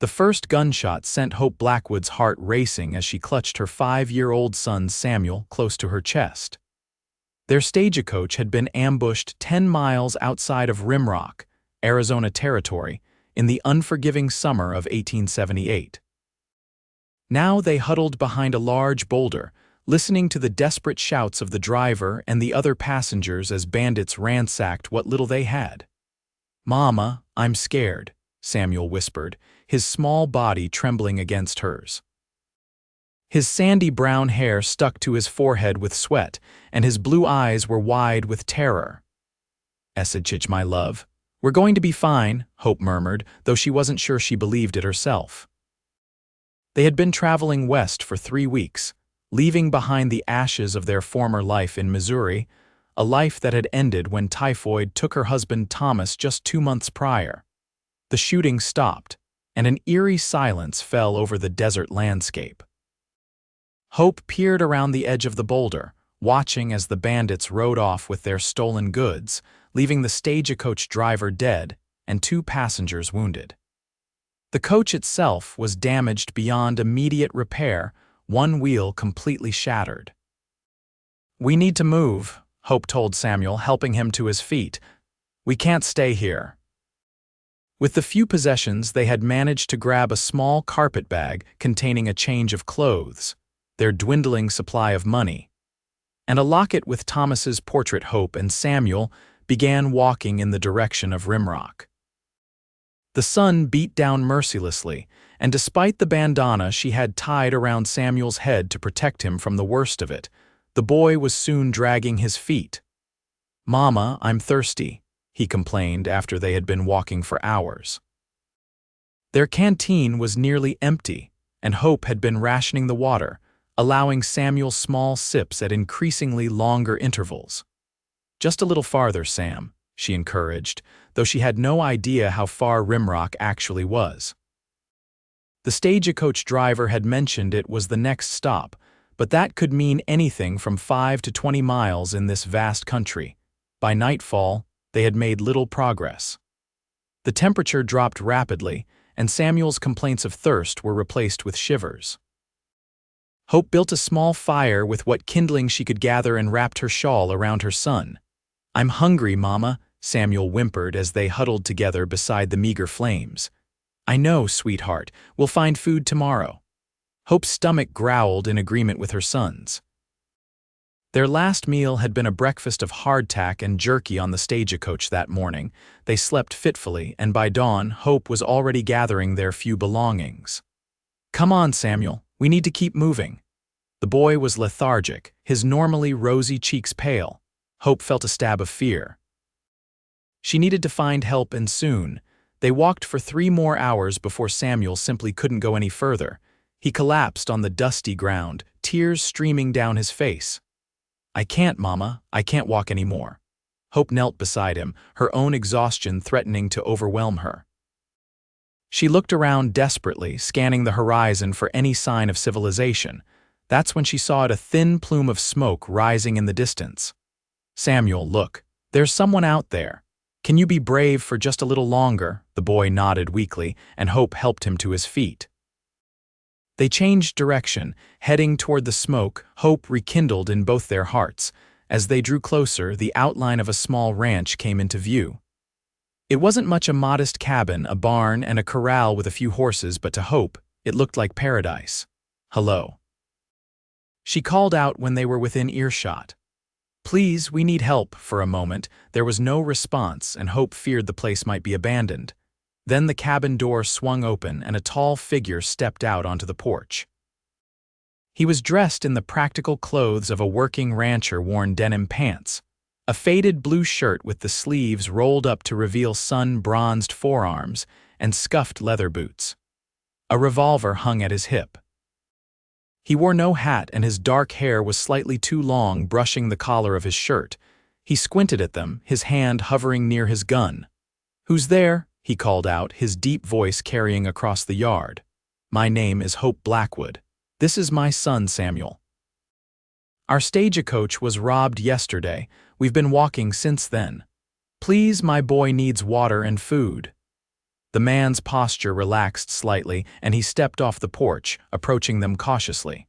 The first gunshot sent Hope Blackwood's heart racing as she clutched her 5-year-old son Samuel close to her chest. Their stagecoach had been ambushed 10 miles outside of Rimrock, Arizona Territory, in the unforgiving summer of 1878. Now they huddled behind a large boulder, listening to the desperate shouts of the driver and the other passengers as bandits ransacked what little they had. "Mama, I'm scared," Samuel whispered, his small body trembling against hers. His sandy brown hair stuck to his forehead with sweat, and his blue eyes were wide with terror. "Esachich, my love, we're going to be fine," Hope murmured, though she wasn't sure she believed it herself. They had been traveling west for 3 weeks, leaving behind the ashes of their former life in Missouri, a life that had ended when typhoid took her husband Thomas just 2 months prior. The shooting stopped, and an eerie silence fell over the desert landscape. Hope peered around the edge of the boulder, watching as the bandits rode off with their stolen goods, leaving the stagecoach driver dead and 2 passengers wounded. The coach itself was damaged beyond immediate repair, one wheel completely shattered. "We need to move," Hope told Samuel, helping him to his feet. "We can't stay here." With the few possessions, they had managed to grab a small carpet bag containing a change of clothes, their dwindling supply of money, and a locket with Thomas's portrait. Hope and Samuel began walking in the direction of Rimrock. The sun beat down mercilessly, and despite the bandana she had tied around Samuel's head to protect him from the worst of it, the boy was soon dragging his feet. "Mama, I'm thirsty," he complained after they had been walking for hours. Their canteen was nearly empty, and Hope had been rationing the water, allowing Samuel small sips at increasingly longer intervals. "Just a little farther, Sam," she encouraged, though she had no idea how far Rimrock actually was. The stagecoach driver had mentioned it was the next stop, but that could mean anything from 5 to 20 miles in this vast country. By nightfall, they had made little progress. The temperature dropped rapidly, and Samuel's complaints of thirst were replaced with shivers. Hope built a small fire with what kindling she could gather and wrapped her shawl around her son. "I'm hungry, Mama," Samuel whimpered as they huddled together beside the meager flames. "I know, sweetheart, we'll find food tomorrow." Hope's stomach growled in agreement with her son's. Their last meal had been a breakfast of hardtack and jerky on the stagecoach that morning. They slept fitfully, and by dawn, Hope was already gathering their few belongings. "Come on, Samuel, we need to keep moving." The boy was lethargic, his normally rosy cheeks pale. Hope felt a stab of fear. She needed to find help, and soon. They walked for 3 more hours before Samuel simply couldn't go any further. He collapsed on the dusty ground, tears streaming down his face. "I can't, Mama, I can't walk anymore." Hope knelt beside him, her own exhaustion threatening to overwhelm her. She looked around desperately, scanning the horizon for any sign of civilization. That's when she saw a thin plume of smoke rising in the distance. "Samuel, look, there's someone out there. Can you be brave for just a little longer?" The boy nodded weakly, and Hope helped him to his feet. They changed direction, heading toward the smoke, hope rekindled in both their hearts. As they drew closer, the outline of a small ranch came into view. It wasn't much a modest cabin, a barn, and a corral with a few horses, but to Hope, it looked like paradise. "Hello," she called out when they were within earshot. "Please, we need help." For a moment, there was no response, and Hope feared the place might be abandoned. Then the cabin door swung open, and a tall figure stepped out onto the porch. He was dressed in the practical clothes of a working rancher, worn denim pants, a faded blue shirt with the sleeves rolled up to reveal sun-bronzed forearms, and scuffed leather boots. A revolver hung at his hip. He wore no hat, and his dark hair was slightly too long, brushing the collar of his shirt. He squinted at them, his hand hovering near his gun. "Who's there?" he called out, his deep voice carrying across the yard. "My name is Hope Blackwood. This is my son, Samuel. Our stagecoach was robbed yesterday. We've been walking since then. Please, my boy needs water and food." The man's posture relaxed slightly, and he stepped off the porch, approaching them cautiously.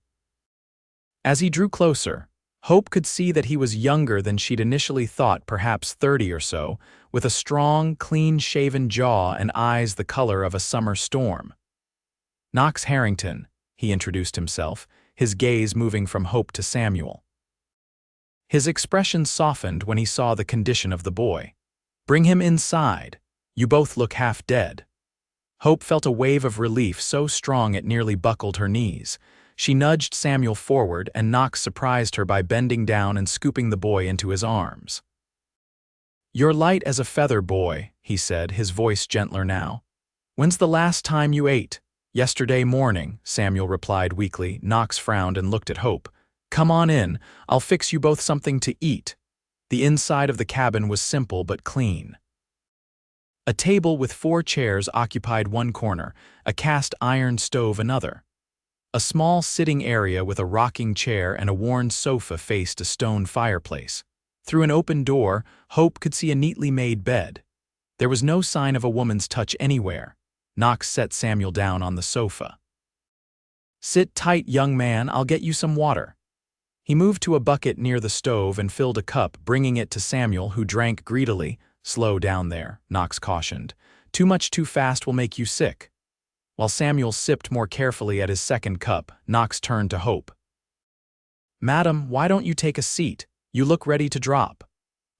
As he drew closer, Hope could see that he was younger than she'd initially thought, perhaps 30 or so, with a strong, clean-shaven jaw and eyes the color of a summer storm. "Knox Harrington," he introduced himself, his gaze moving from Hope to Samuel. His expression softened when he saw the condition of the boy. "Bring him inside. You both look half dead." Hope felt a wave of relief so strong it nearly buckled her knees. She nudged Samuel forward, and Knox surprised her by bending down and scooping the boy into his arms. "You're light as a feather, boy," he said, his voice gentler now. "When's the last time you ate?" "Yesterday morning," Samuel replied weakly. Knox frowned and looked at Hope. "Come on in. I'll fix you both something to eat." The inside of the cabin was simple but clean. A table with 4 chairs occupied one corner, a cast-iron stove another. A small sitting area with a rocking chair and a worn sofa faced a stone fireplace. Through an open door, Hope could see a neatly made bed. There was no sign of a woman's touch anywhere. Knox set Samuel down on the sofa. "Sit tight, young man, I'll get you some water." He moved to a bucket near the stove and filled a cup, bringing it to Samuel, who drank greedily. "Slow down there," Knox cautioned. "Too much too fast will make you sick." While Samuel sipped more carefully at his second cup, Knox turned to Hope. "Madam, why don't you take a seat? You look ready to drop."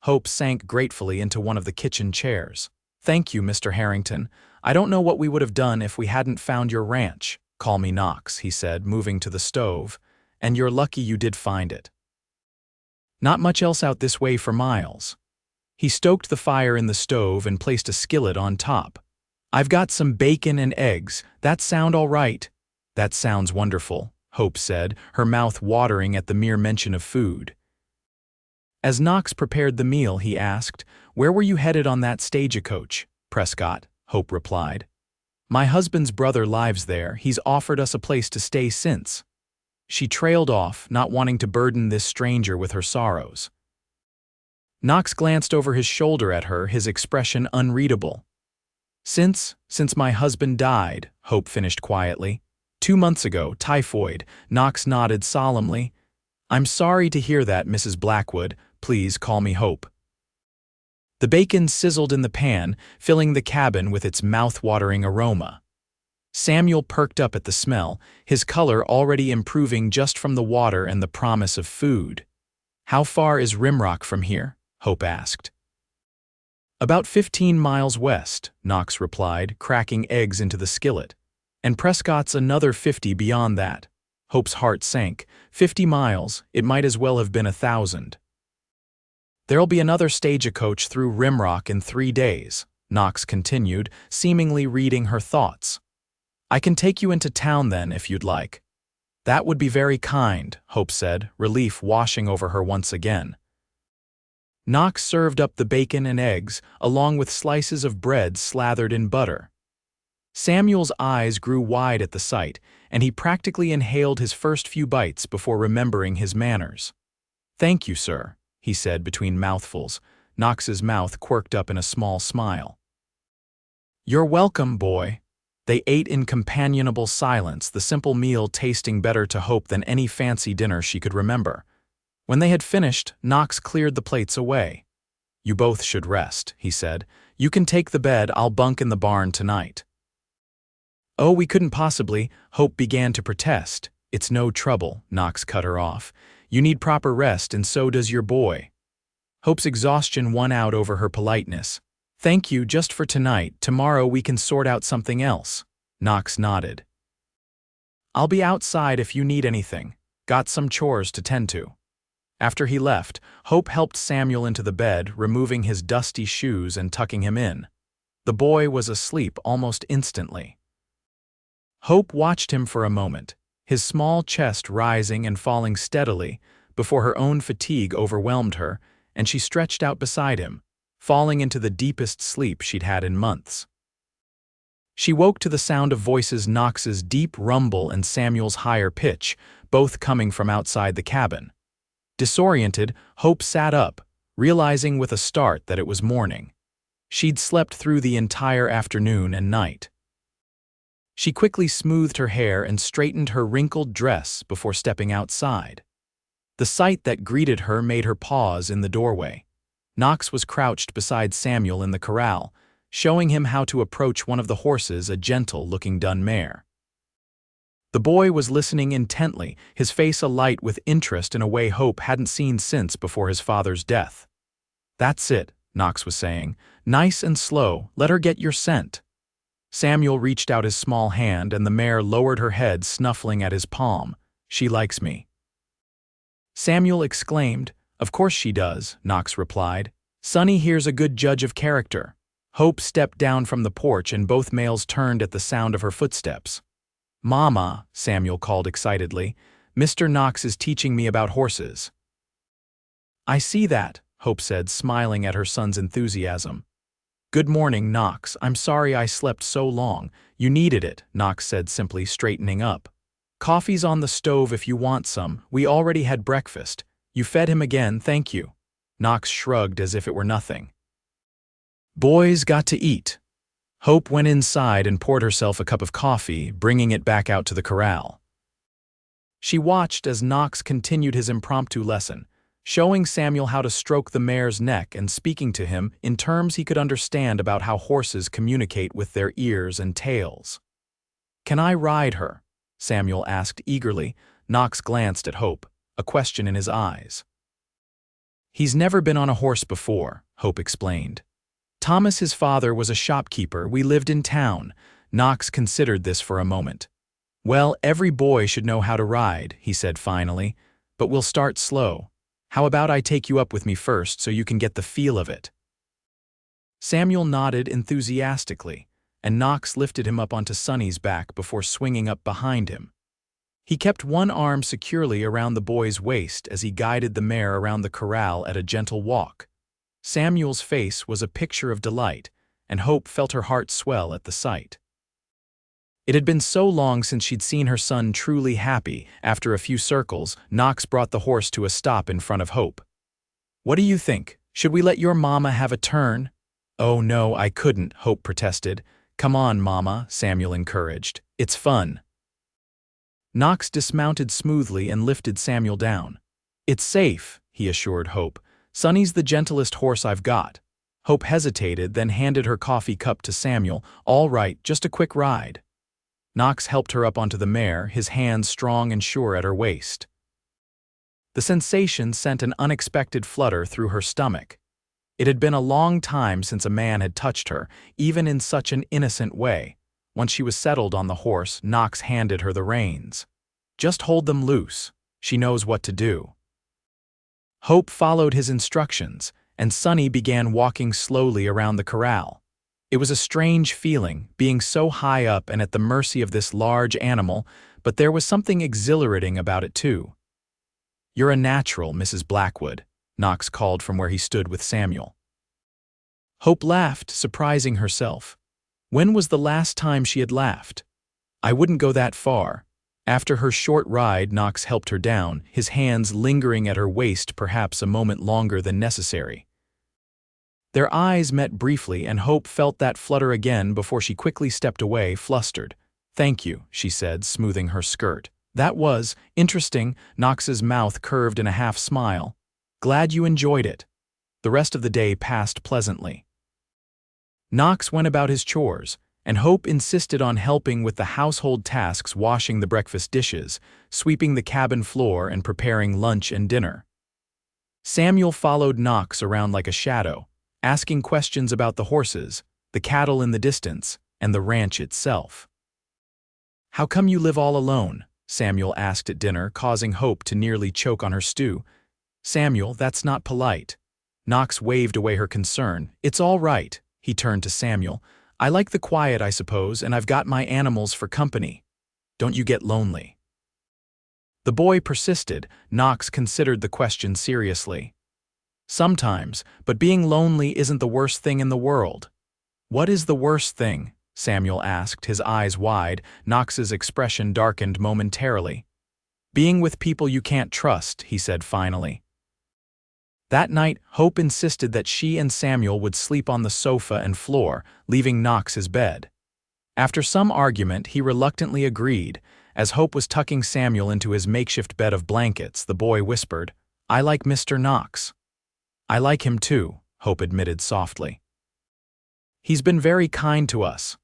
Hope sank gratefully into one of the kitchen chairs. "Thank you, Mr. Harrington. I don't know what we would have done if we hadn't found your ranch." "Call me Knox," he said, moving to the stove. "And you're lucky you did find it. Not much else out this way for miles." He stoked the fire in the stove and placed a skillet on top. "I've got some bacon and eggs. That sound all right?" "That sounds wonderful," Hope said, her mouth watering at the mere mention of food. As Knox prepared the meal, he asked, "Where were you headed on that stagecoach?" "Prescott," Hope replied. "My husband's brother lives there. He's offered us a place to stay since." She trailed off, not wanting to burden this stranger with her sorrows. Knox glanced over his shoulder at her, his expression unreadable. Since my husband died," Hope finished quietly. 2 months ago, typhoid." Knox nodded solemnly. "I'm sorry to hear that, Mrs. Blackwood. Please call me Hope." The bacon sizzled in the pan, filling the cabin with its mouth-watering aroma. Samuel perked up at the smell, his color already improving just from the water and the promise of food. "How far is Rimrock from here?" Hope asked. "About 15 miles west," Knox replied, cracking eggs into the skillet. "And Prescott's another 50 beyond that." Hope's heart sank. 50 miles, it might as well have been 1,000. "There'll be another stagecoach through Rimrock in 3 days, Knox continued, seemingly reading her thoughts. "I can take you into town then, if you'd like." "That would be very kind," Hope said, relief washing over her once again. Knox served up the bacon and eggs, along with slices of bread slathered in butter. Samuel's eyes grew wide at the sight, and he practically inhaled his first few bites before remembering his manners. "Thank you, sir," he said between mouthfuls. Knox's mouth quirked up in a small smile. "You're welcome, boy." They ate in companionable silence, the simple meal tasting better to Hope than any fancy dinner she could remember. When they had finished, Knox cleared the plates away. "You both should rest," he said. "You can take the bed, I'll bunk in the barn tonight." "Oh, we couldn't possibly," Hope began to protest. "It's no trouble," Knox cut her off. "You need proper rest, and so does your boy." Hope's exhaustion won out over her politeness. "Thank you, just for tonight. Tomorrow we can sort out something else." Knox nodded. "I'll be outside if you need anything. Got some chores to tend to." After he left, Hope helped Samuel into the bed, removing his dusty shoes and tucking him in. The boy was asleep almost instantly. Hope watched him for a moment, his small chest rising and falling steadily, before her own fatigue overwhelmed her, and she stretched out beside him, falling into the deepest sleep she'd had in months. She woke to the sound of voices, Knox's deep rumble and Samuel's higher pitch, both coming from outside the cabin. Disoriented, Hope sat up, realizing with a start that it was morning. She'd slept through the entire afternoon and night. She quickly smoothed her hair and straightened her wrinkled dress before stepping outside. The sight that greeted her made her pause in the doorway. Knox was crouched beside Samuel in the corral, showing him how to approach one of the horses, a gentle-looking dun mare. The boy was listening intently, his face alight with interest in a way Hope hadn't seen since before his father's death. "That's it," Knox was saying. "Nice and slow, let her get your scent." Samuel reached out his small hand and the mare lowered her head, snuffling at his palm. "She likes me." Samuel exclaimed. "Of course she does," Knox replied. "Sonny here's a good judge of character." Hope stepped down from the porch and both males turned at the sound of her footsteps. "Mama," Samuel called excitedly, "Mr. Knox is teaching me about horses." "I see that," Hope said, smiling at her son's enthusiasm. "Good morning, Knox. I'm sorry I slept so long. You needed it," Knox said simply, straightening up. "Coffee's on the stove if you want some. We already had breakfast. You fed him again, thank you." Knox shrugged as if it were nothing. Boys got to eat. Hope went inside and poured herself a cup of coffee, bringing it back out to the corral. She watched as Knox continued his impromptu lesson, showing Samuel how to stroke the mare's neck and speaking to him in terms he could understand about how horses communicate with their ears and tails. "Can I ride her?" Samuel asked eagerly. Knox glanced at Hope, a question in his eyes. "He's never been on a horse before," Hope explained. "Thomas, his father, was a shopkeeper. We lived in town." Knox considered this for a moment. "Well, every boy should know how to ride," he said finally, "but we'll start slow. How about I take you up with me first so you can get the feel of it?" Samuel nodded enthusiastically, and Knox lifted him up onto Sonny's back before swinging up behind him. He kept one arm securely around the boy's waist as he guided the mare around the corral at a gentle walk. Samuel's face was a picture of delight, and Hope felt her heart swell at the sight. It had been so long since she'd seen her son truly happy. After a few circles, Knox brought the horse to a stop in front of Hope. "What do you think? Should we let your mama have a turn?" "Oh no, I couldn't," Hope protested. "Come on, Mama," Samuel encouraged. "It's fun." Knox dismounted smoothly and lifted Samuel down. "It's safe," he assured Hope. "Sonny's the gentlest horse I've got." Hope hesitated, then handed her coffee cup to Samuel. "All right, just a quick ride." Knox helped her up onto the mare, his hands strong and sure at her waist. The sensation sent an unexpected flutter through her stomach. It had been a long time since a man had touched her, even in such an innocent way. Once she was settled on the horse, Knox handed her the reins. "Just hold them loose. She knows what to do." Hope followed his instructions, and Sonny began walking slowly around the corral. It was a strange feeling, being so high up and at the mercy of this large animal, but there was something exhilarating about it too. "You're a natural, Mrs. Blackwood," Knox called from where he stood with Samuel. Hope laughed, surprising herself. When was the last time she had laughed? "I wouldn't go that far." After her short ride, Knox helped her down, his hands lingering at her waist perhaps a moment longer than necessary. Their eyes met briefly, and Hope felt that flutter again before she quickly stepped away, flustered. "Thank you," she said, smoothing her skirt. "That was interesting." Knox's mouth curved in a half-smile. "Glad you enjoyed it." The rest of the day passed pleasantly. Knox went about his chores, and Hope insisted on helping with the household tasks, washing the breakfast dishes, sweeping the cabin floor, and preparing lunch and dinner. Samuel followed Knox around like a shadow, asking questions about the horses, the cattle in the distance, and the ranch itself. "How come you live all alone?" Samuel asked at dinner, causing Hope to nearly choke on her stew. "Samuel, that's not polite." Knox waved away her concern. "It's all right." He turned to Samuel. "I like the quiet, I suppose, and I've got my animals for company. Don't you get lonely?" The boy persisted. Knox considered the question seriously. "Sometimes, but being lonely isn't the worst thing in the world." "What is the worst thing?" Samuel asked, his eyes wide. Knox's expression darkened momentarily. "Being with people you can't trust," he said finally. That night, Hope insisted that she and Samuel would sleep on the sofa and floor, leaving Knox his bed. After some argument, he reluctantly agreed. As Hope was tucking Samuel into his makeshift bed of blankets, the boy whispered, "I like Mr. Knox." "I like him too," Hope admitted softly. "He's been very kind to us."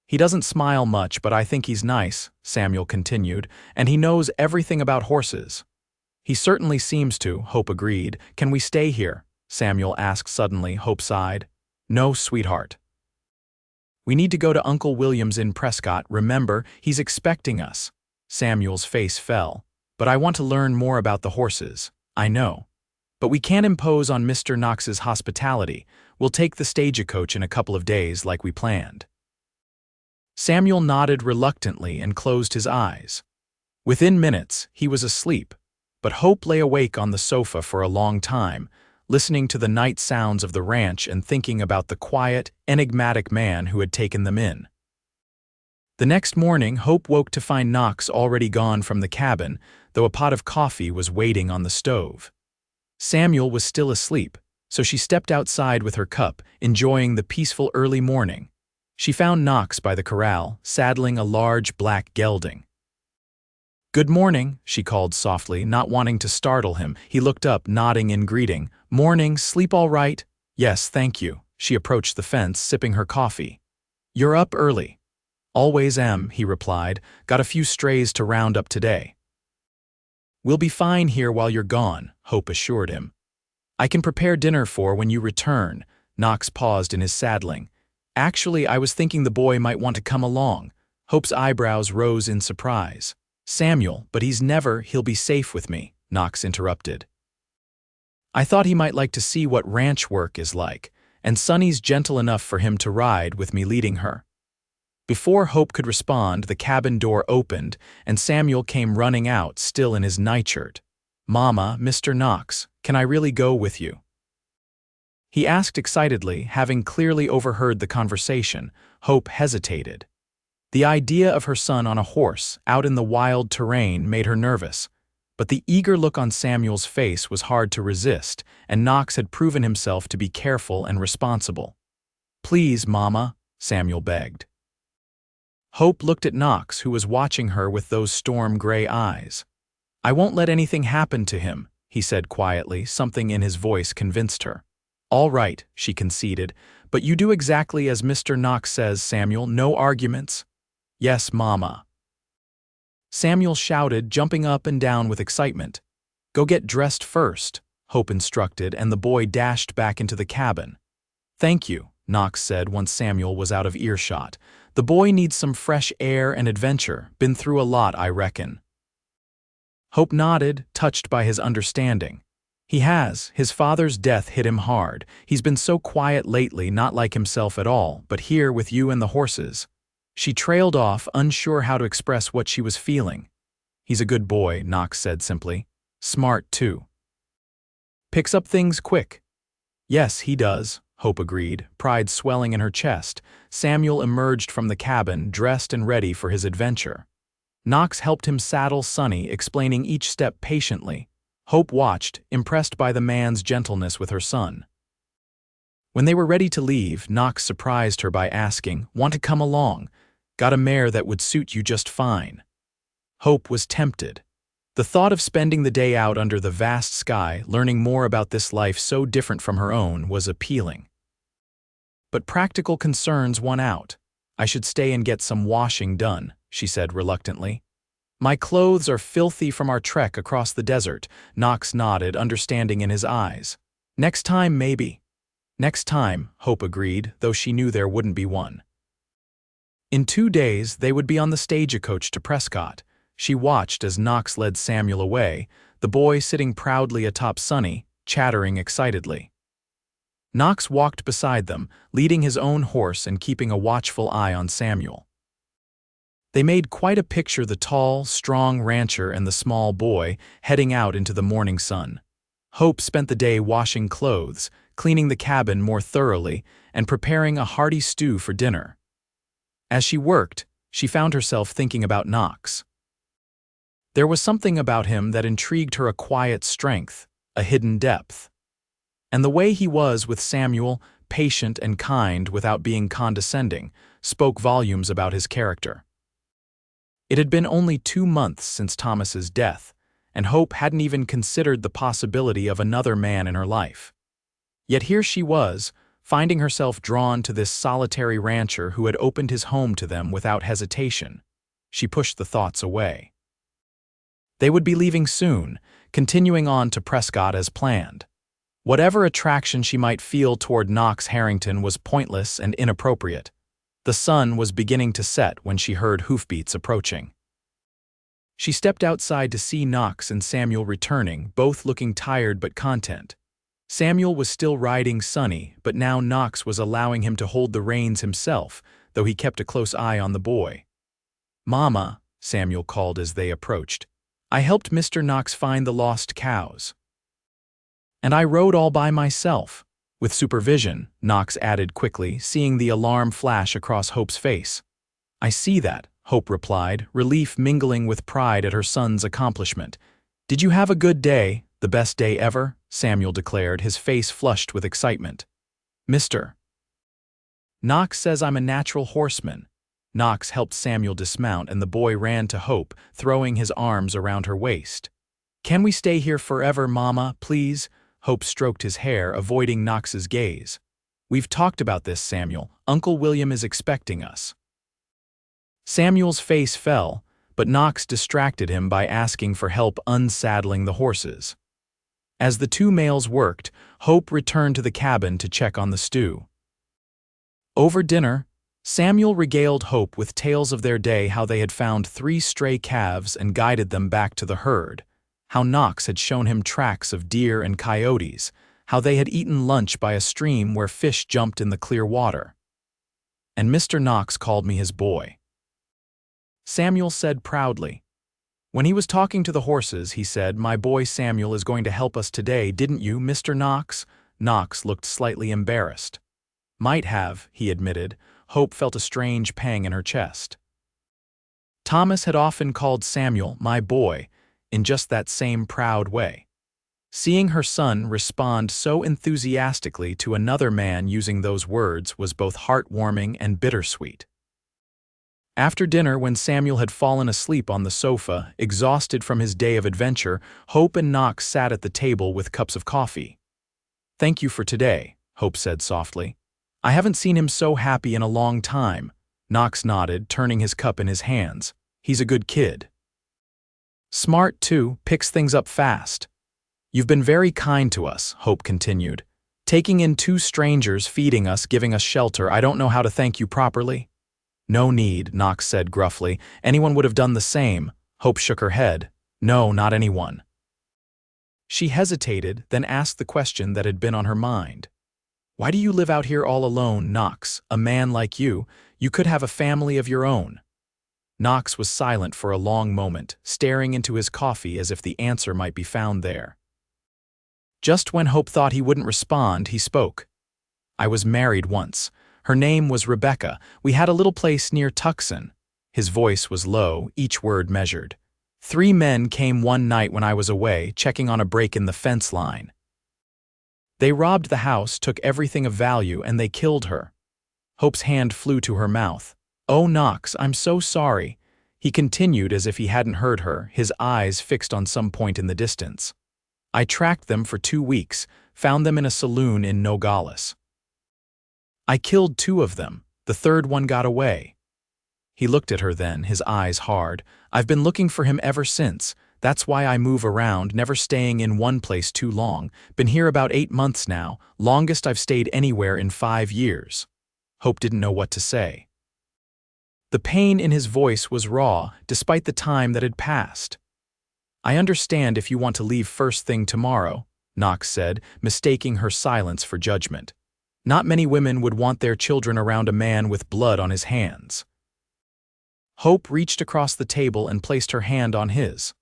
"He doesn't smile much, but I think he's nice," Samuel continued, "and he knows everything about horses." "He certainly seems to," Hope agreed. "Can we stay here?" Samuel asked suddenly. Hope sighed. "No, sweetheart. We need to go to Uncle William's in Prescott. Remember, he's expecting us." Samuel's face fell. "But I want to learn more about the horses." "I know. But we can't impose on Mr. Knox's hospitality. We'll take the stagecoach in a couple of days like we planned." Samuel nodded reluctantly and closed his eyes. Within minutes, he was asleep, but Hope lay awake on the sofa for a long time, listening to the night sounds of the ranch and thinking about the quiet, enigmatic man who had taken them in. The next morning, Hope woke to find Knox already gone from the cabin, though a pot of coffee was waiting on the stove. Samuel was still asleep, so she stepped outside with her cup, enjoying the peaceful early morning. She found Knox by the corral, saddling a large black gelding. "Good morning," she called softly, not wanting to startle him. He looked up, nodding in greeting. "Morning, sleep all right?" "Yes, thank you." She approached the fence, sipping her coffee. "You're up early." "Always am," he replied. "Got a few strays to round up today." "We'll be fine here while you're gone," Hope assured him. "I can prepare dinner for when you return." Knox paused in his saddling. "Actually, I was thinking the boy might want to come along." Hope's eyebrows rose in surprise. "Samuel, but he'll be safe with me," Knox interrupted. "I thought he might like to see what ranch work is like, and Sonny's gentle enough for him to ride with me leading her." Before Hope could respond, the cabin door opened, and Samuel came running out, still in his nightshirt. "Mama, Mr. Knox, can I really go with you?" he asked excitedly, having clearly overheard the conversation. Hope hesitated. The idea of her son on a horse, out in the wild terrain, made her nervous. But the eager look on Samuel's face was hard to resist, and Knox had proven himself to be careful and responsible. "Please, Mama," Samuel begged. Hope looked at Knox, who was watching her with those storm-gray eyes. "I won't let anything happen to him," he said quietly. Something in his voice convinced her. "All right," she conceded, "but you do exactly as Mr. Knox says, Samuel. No arguments." "Yes, Mama." Samuel shouted, jumping up and down with excitement. "Go get dressed first," Hope instructed, and the boy dashed back into the cabin. "Thank you," Knox said once Samuel was out of earshot. "The boy needs some fresh air and adventure. Been through a lot, I reckon." Hope nodded, touched by his understanding. "He has. His father's death hit him hard. He's been so quiet lately, not like himself at all, but here with you and the horses." She trailed off, unsure how to express what she was feeling. "He's a good boy," Knox said simply. "Smart, too. Picks up things quick." "Yes, he does," Hope agreed, pride swelling in her chest. Samuel emerged from the cabin, dressed and ready for his adventure. Knox helped him saddle Sonny, explaining each step patiently. Hope watched, impressed by the man's gentleness with her son. When they were ready to leave, Knox surprised her by asking, "Want to come along? Got a mare that would suit you just fine." Hope was tempted. The thought of spending the day out under the vast sky, learning more about this life so different from her own, was appealing. But practical concerns won out. "I should stay and get some washing done," she said reluctantly. "My clothes are filthy from our trek across the desert." Knox nodded, understanding in his eyes. "Next time, maybe." "Next time," Hope agreed, though she knew there wouldn't be one. In 2 days, they would be on the stagecoach to Prescott. She watched as Knox led Samuel away, the boy sitting proudly atop Sonny, chattering excitedly. Knox walked beside them, leading his own horse and keeping a watchful eye on Samuel. They made quite a picture, the tall, strong rancher and the small boy, heading out into the morning sun. Hope spent the day washing clothes, cleaning the cabin more thoroughly, and preparing a hearty stew for dinner. As she worked, she found herself thinking about Knox. There was something about him that intrigued her, a quiet strength, a hidden depth. And the way he was with Samuel, patient and kind without being condescending, spoke volumes about his character. It had been only 2 months since Thomas's death, and Hope hadn't even considered the possibility of another man in her life. Yet here she was, finding herself drawn to this solitary rancher who had opened his home to them without hesitation. She pushed the thoughts away. They would be leaving soon, continuing on to Prescott as planned. Whatever attraction she might feel toward Knox Harrington was pointless and inappropriate. The sun was beginning to set when she heard hoofbeats approaching. She stepped outside to see Knox and Samuel returning, both looking tired but content. Samuel was still riding Sonny, but now Knox was allowing him to hold the reins himself, though he kept a close eye on the boy. "Mama," Samuel called as they approached, "I helped Mr. Knox find the lost cows. And I rode all by myself." "With supervision," Knox added quickly, seeing the alarm flash across Hope's face. "I see that," Hope replied, relief mingling with pride at her son's accomplishment. "Did you have a good day? The best day ever?" Samuel declared, his face flushed with excitement. "Mr. Knox says I'm a natural horseman." Knox helped Samuel dismount, and the boy ran to Hope, throwing his arms around her waist. "Can we stay here forever, Mama, please?" Hope stroked his hair, avoiding Knox's gaze. "We've talked about this, Samuel. Uncle William is expecting us." Samuel's face fell, but Knox distracted him by asking for help unsaddling the horses. As the 2 males worked, Hope returned to the cabin to check on the stew. Over dinner, Samuel regaled Hope with tales of their day, how they had found 3 stray calves and guided them back to the herd, how Knox had shown him tracks of deer and coyotes, how they had eaten lunch by a stream where fish jumped in the clear water. "And Mr. Knox called me his boy," Samuel said proudly. When he was talking to the horses, he said, "My boy Samuel is going to help us today, didn't you, Mr. Knox?" Knox looked slightly embarrassed. "Might have," he admitted. Hope felt a strange pang in her chest. Thomas had often called Samuel "my boy," in just that same proud way. Seeing her son respond so enthusiastically to another man using those words was both heartwarming and bittersweet. After dinner, when Samuel had fallen asleep on the sofa, exhausted from his day of adventure, Hope and Knox sat at the table with cups of coffee. "Thank you for today," Hope said softly. "I haven't seen him so happy in a long time." Knox nodded, turning his cup in his hands. "He's a good kid. Smart, too, picks things up fast." "You've been very kind to us," Hope continued. "Taking in 2 strangers, feeding us, giving us shelter. I don't know how to thank you properly." "No need," Knox said gruffly. "Anyone would have done the same." Hope shook her head. "No, not anyone." She hesitated, then asked the question that had been on her mind. "Why do you live out here all alone, Knox? A man like you could have a family of your own." Knox was silent for a long moment, staring into his coffee as if the answer might be found there. Just when Hope thought he wouldn't respond, he spoke. "I was married once. Her name was Rebecca. We had a little place near Tucson." His voice was low, each word measured. 3 men came one night when I was away, checking on a break in the fence line. They robbed the house, took everything of value, and they killed her." Hope's hand flew to her mouth. "Oh, Knox, I'm so sorry." He continued as if he hadn't heard her, his eyes fixed on some point in the distance. "I tracked them for 2 weeks, found them in a saloon in Nogales. I killed 2 of them. The 3rd one got away." He looked at her then, his eyes hard. "I've been looking for him ever since. That's why I move around, never staying in one place too long. Been here about 8 months now, longest I've stayed anywhere in 5 years. Hope didn't know what to say. The pain in his voice was raw, despite the time that had passed. "I understand if you want to leave first thing tomorrow," Knox said, mistaking her silence for judgment. Not many women would want their children around a man with blood on his hands. Hope reached across the table and placed her hand on his.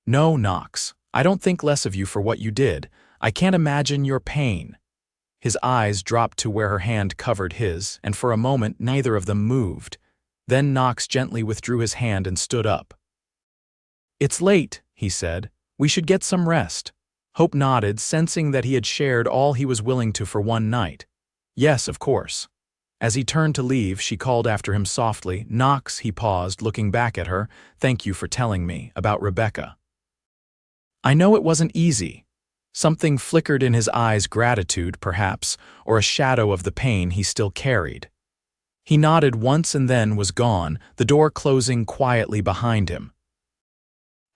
"No, Knox, I don't think less of you for what you did. I can't imagine your pain." His eyes dropped to where her hand covered his, and for a moment neither of them moved. Then Knox gently withdrew his hand and stood up. "It's late," he said. "We should get some rest." Hope nodded, sensing that he had shared all he was willing to for one night. Yes, of course. As he turned to leave, she called after him softly. Knox, he paused, looking back at her. Thank you for telling me about Rebecca. I know it wasn't easy. Something flickered in his eyes, gratitude, perhaps, or a shadow of the pain he still carried. He nodded once and then was gone, the door closing quietly behind him.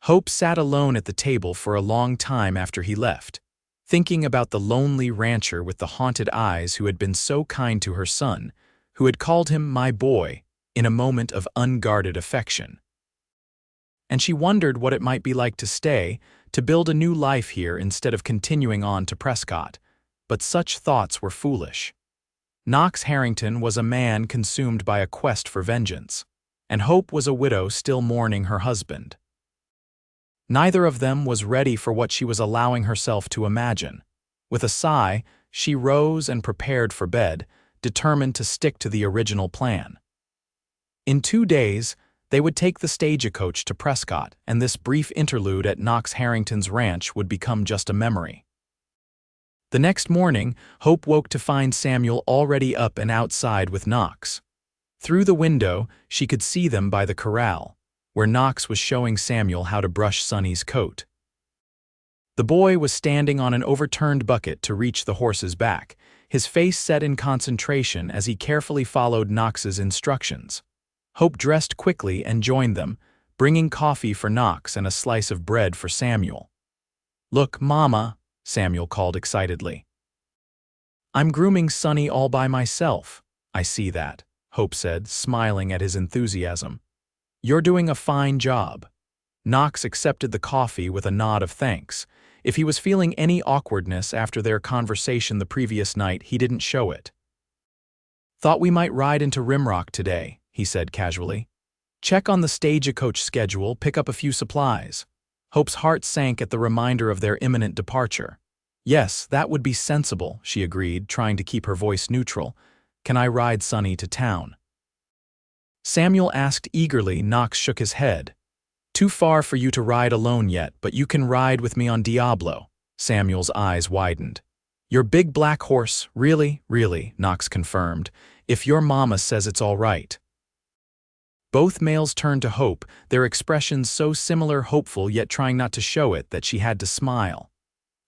Hope sat alone at the table for a long time after he left, thinking about the lonely rancher with the haunted eyes who had been so kind to her son, who had called him my boy in a moment of unguarded affection. And she wondered what it might be like to stay, to build a new life here instead of continuing on to Prescott. But such thoughts were foolish. Knox Harrington was a man consumed by a quest for vengeance, and Hope was a widow still mourning her husband. Neither of them was ready for what she was allowing herself to imagine. With a sigh, she rose and prepared for bed, determined to stick to the original plan. In 2 days, they would take the stagecoach to Prescott, and this brief interlude at Knox Harrington's ranch would become just a memory. The next morning, Hope woke to find Samuel already up and outside with Knox. Through the window, she could see them by the corral, where Knox was showing Samuel how to brush Sonny's coat. The boy was standing on an overturned bucket to reach the horse's back, his face set in concentration as he carefully followed Knox's instructions. Hope dressed quickly and joined them, bringing coffee for Knox and a slice of bread for Samuel. "Look, Mama," Samuel called excitedly. "I'm grooming Sonny all by myself." "I see that," Hope said, smiling at his enthusiasm. "You're doing a fine job." Knox accepted the coffee with a nod of thanks. If he was feeling any awkwardness after their conversation the previous night, he didn't show it. "Thought we might ride into Rimrock today," he said casually. "Check on the stagecoach schedule, pick up a few supplies." Hope's heart sank at the reminder of their imminent departure. "Yes, that would be sensible," she agreed, trying to keep her voice neutral. "Can I ride Sonny to town?" Samuel asked eagerly. Knox shook his head. "Too far for you to ride alone yet, but you can ride with me on Diablo." Samuel's eyes widened. "Your big black horse, really, really," Knox confirmed, "if your mama says it's all right." Both males turned to Hope, their expressions so similar, hopeful yet trying not to show it, that she had to smile.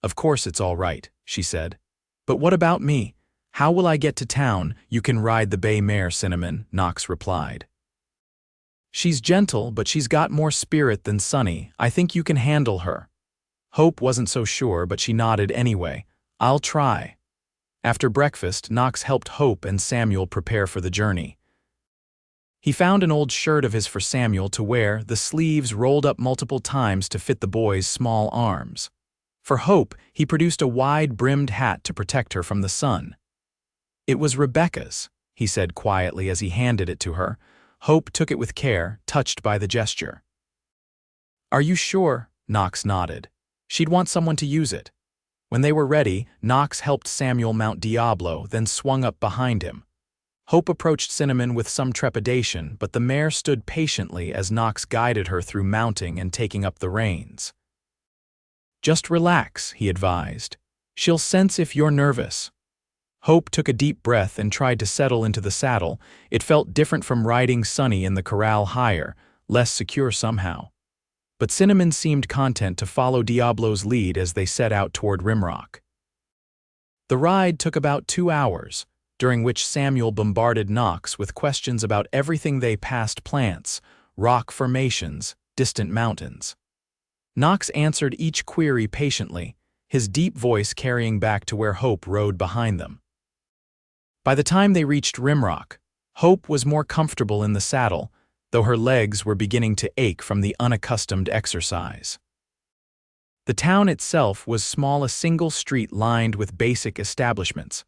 "Of course it's all right," she said. "But what about me? How will I get to town?" "You can ride the bay mare, Cinnamon," Knox replied. "She's gentle, but she's got more spirit than Sonny. I think you can handle her." Hope wasn't so sure, but she nodded anyway. "I'll try." After breakfast, Knox helped Hope and Samuel prepare for the journey. He found an old shirt of his for Samuel to wear, the sleeves rolled up multiple times to fit the boy's small arms. For Hope, he produced a wide-brimmed hat to protect her from the sun. "It was Rebecca's," he said quietly as he handed it to her. Hope took it with care, touched by the gesture. "Are you sure?" Knox nodded. "She'd want someone to use it." When they were ready, Knox helped Samuel mount Diablo, then swung up behind him. Hope approached Cinnamon with some trepidation, but the mare stood patiently as Knox guided her through mounting and taking up the reins. "Just relax," he advised. "She'll sense if you're nervous." Hope took a deep breath and tried to settle into the saddle. It felt different from riding Sonny in the corral higher, less secure somehow. But Cinnamon seemed content to follow Diablo's lead as they set out toward Rimrock. The ride took about 2 hours, during which Samuel bombarded Knox with questions about everything they passed: plants, rock formations, distant mountains. Knox answered each query patiently, his deep voice carrying back to where Hope rode behind them. By the time they reached Rimrock, Hope was more comfortable in the saddle, though her legs were beginning to ache from the unaccustomed exercise. The town itself was small, a single street lined with basic establishments.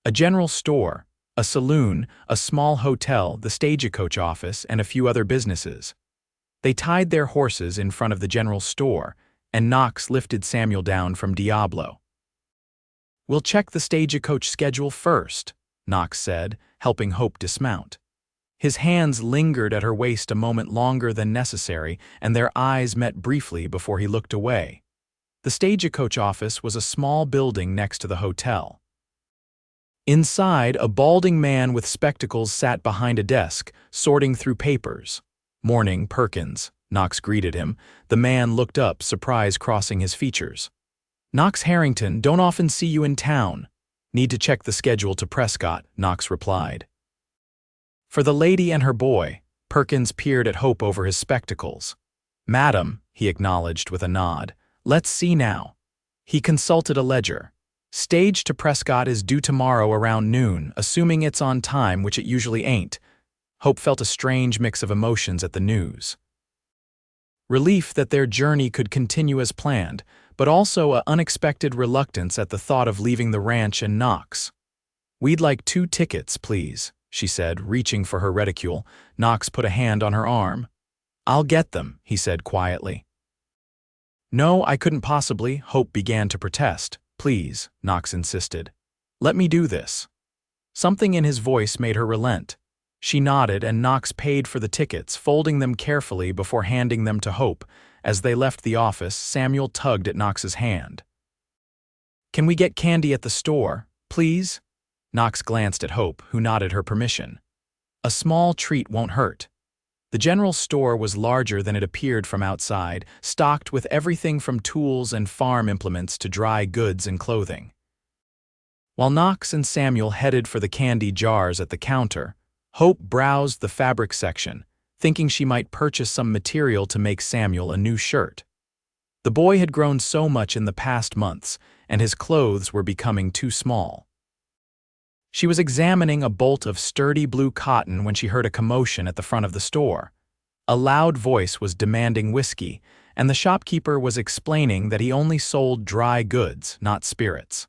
A general store, a saloon, a small hotel, the stagecoach office, and a few other businesses. They tied their horses in front of the general store, and Knox lifted Samuel down from Diablo. "We'll check the stagecoach schedule first," Knox said, helping Hope dismount. His hands lingered at her waist a moment longer than necessary, and their eyes met briefly before he looked away. The stagecoach office was a small building next to the hotel. Inside, a balding man with spectacles sat behind a desk, sorting through papers. "Morning, Perkins," Knox greeted him. The man looked up, surprise crossing his features. "Knox Harrington, don't often see you in town." "Need to check the schedule to Prescott," Knox replied. "For the lady and her boy." Perkins peered at Hope over his spectacles. "Madam," he acknowledged with a nod. "Let's see now." He consulted a ledger. "Stage to Prescott is due tomorrow around noon, assuming it's on time, which it usually ain't." Hope felt a strange mix of emotions at the news. Relief that their journey could continue as planned, but also an unexpected reluctance at the thought of leaving the ranch and Knox. "We'd like 2 tickets, please," she said, reaching for her reticule. Knox put a hand on her arm. "I'll get them," he said quietly. "No, I couldn't possibly," Hope began to protest. "Please," Knox insisted. "Let me do this." Something in his voice made her relent. She nodded, and Knox paid for the tickets, folding them carefully before handing them to Hope. As they left the office, Samuel tugged at Knox's hand. "Can we get candy at the store, please?" Knox glanced at Hope, who nodded her permission. "A small treat won't hurt." The general store was larger than it appeared from outside, stocked with everything from tools and farm implements to dry goods and clothing. While Knox and Samuel headed for the candy jars at the counter, Hope browsed the fabric section, thinking she might purchase some material to make Samuel a new shirt. The boy had grown so much in the past months, and his clothes were becoming too small. She was examining a bolt of sturdy blue cotton when she heard a commotion at the front of the store. A loud voice was demanding whiskey, and the shopkeeper was explaining that he only sold dry goods, not spirits.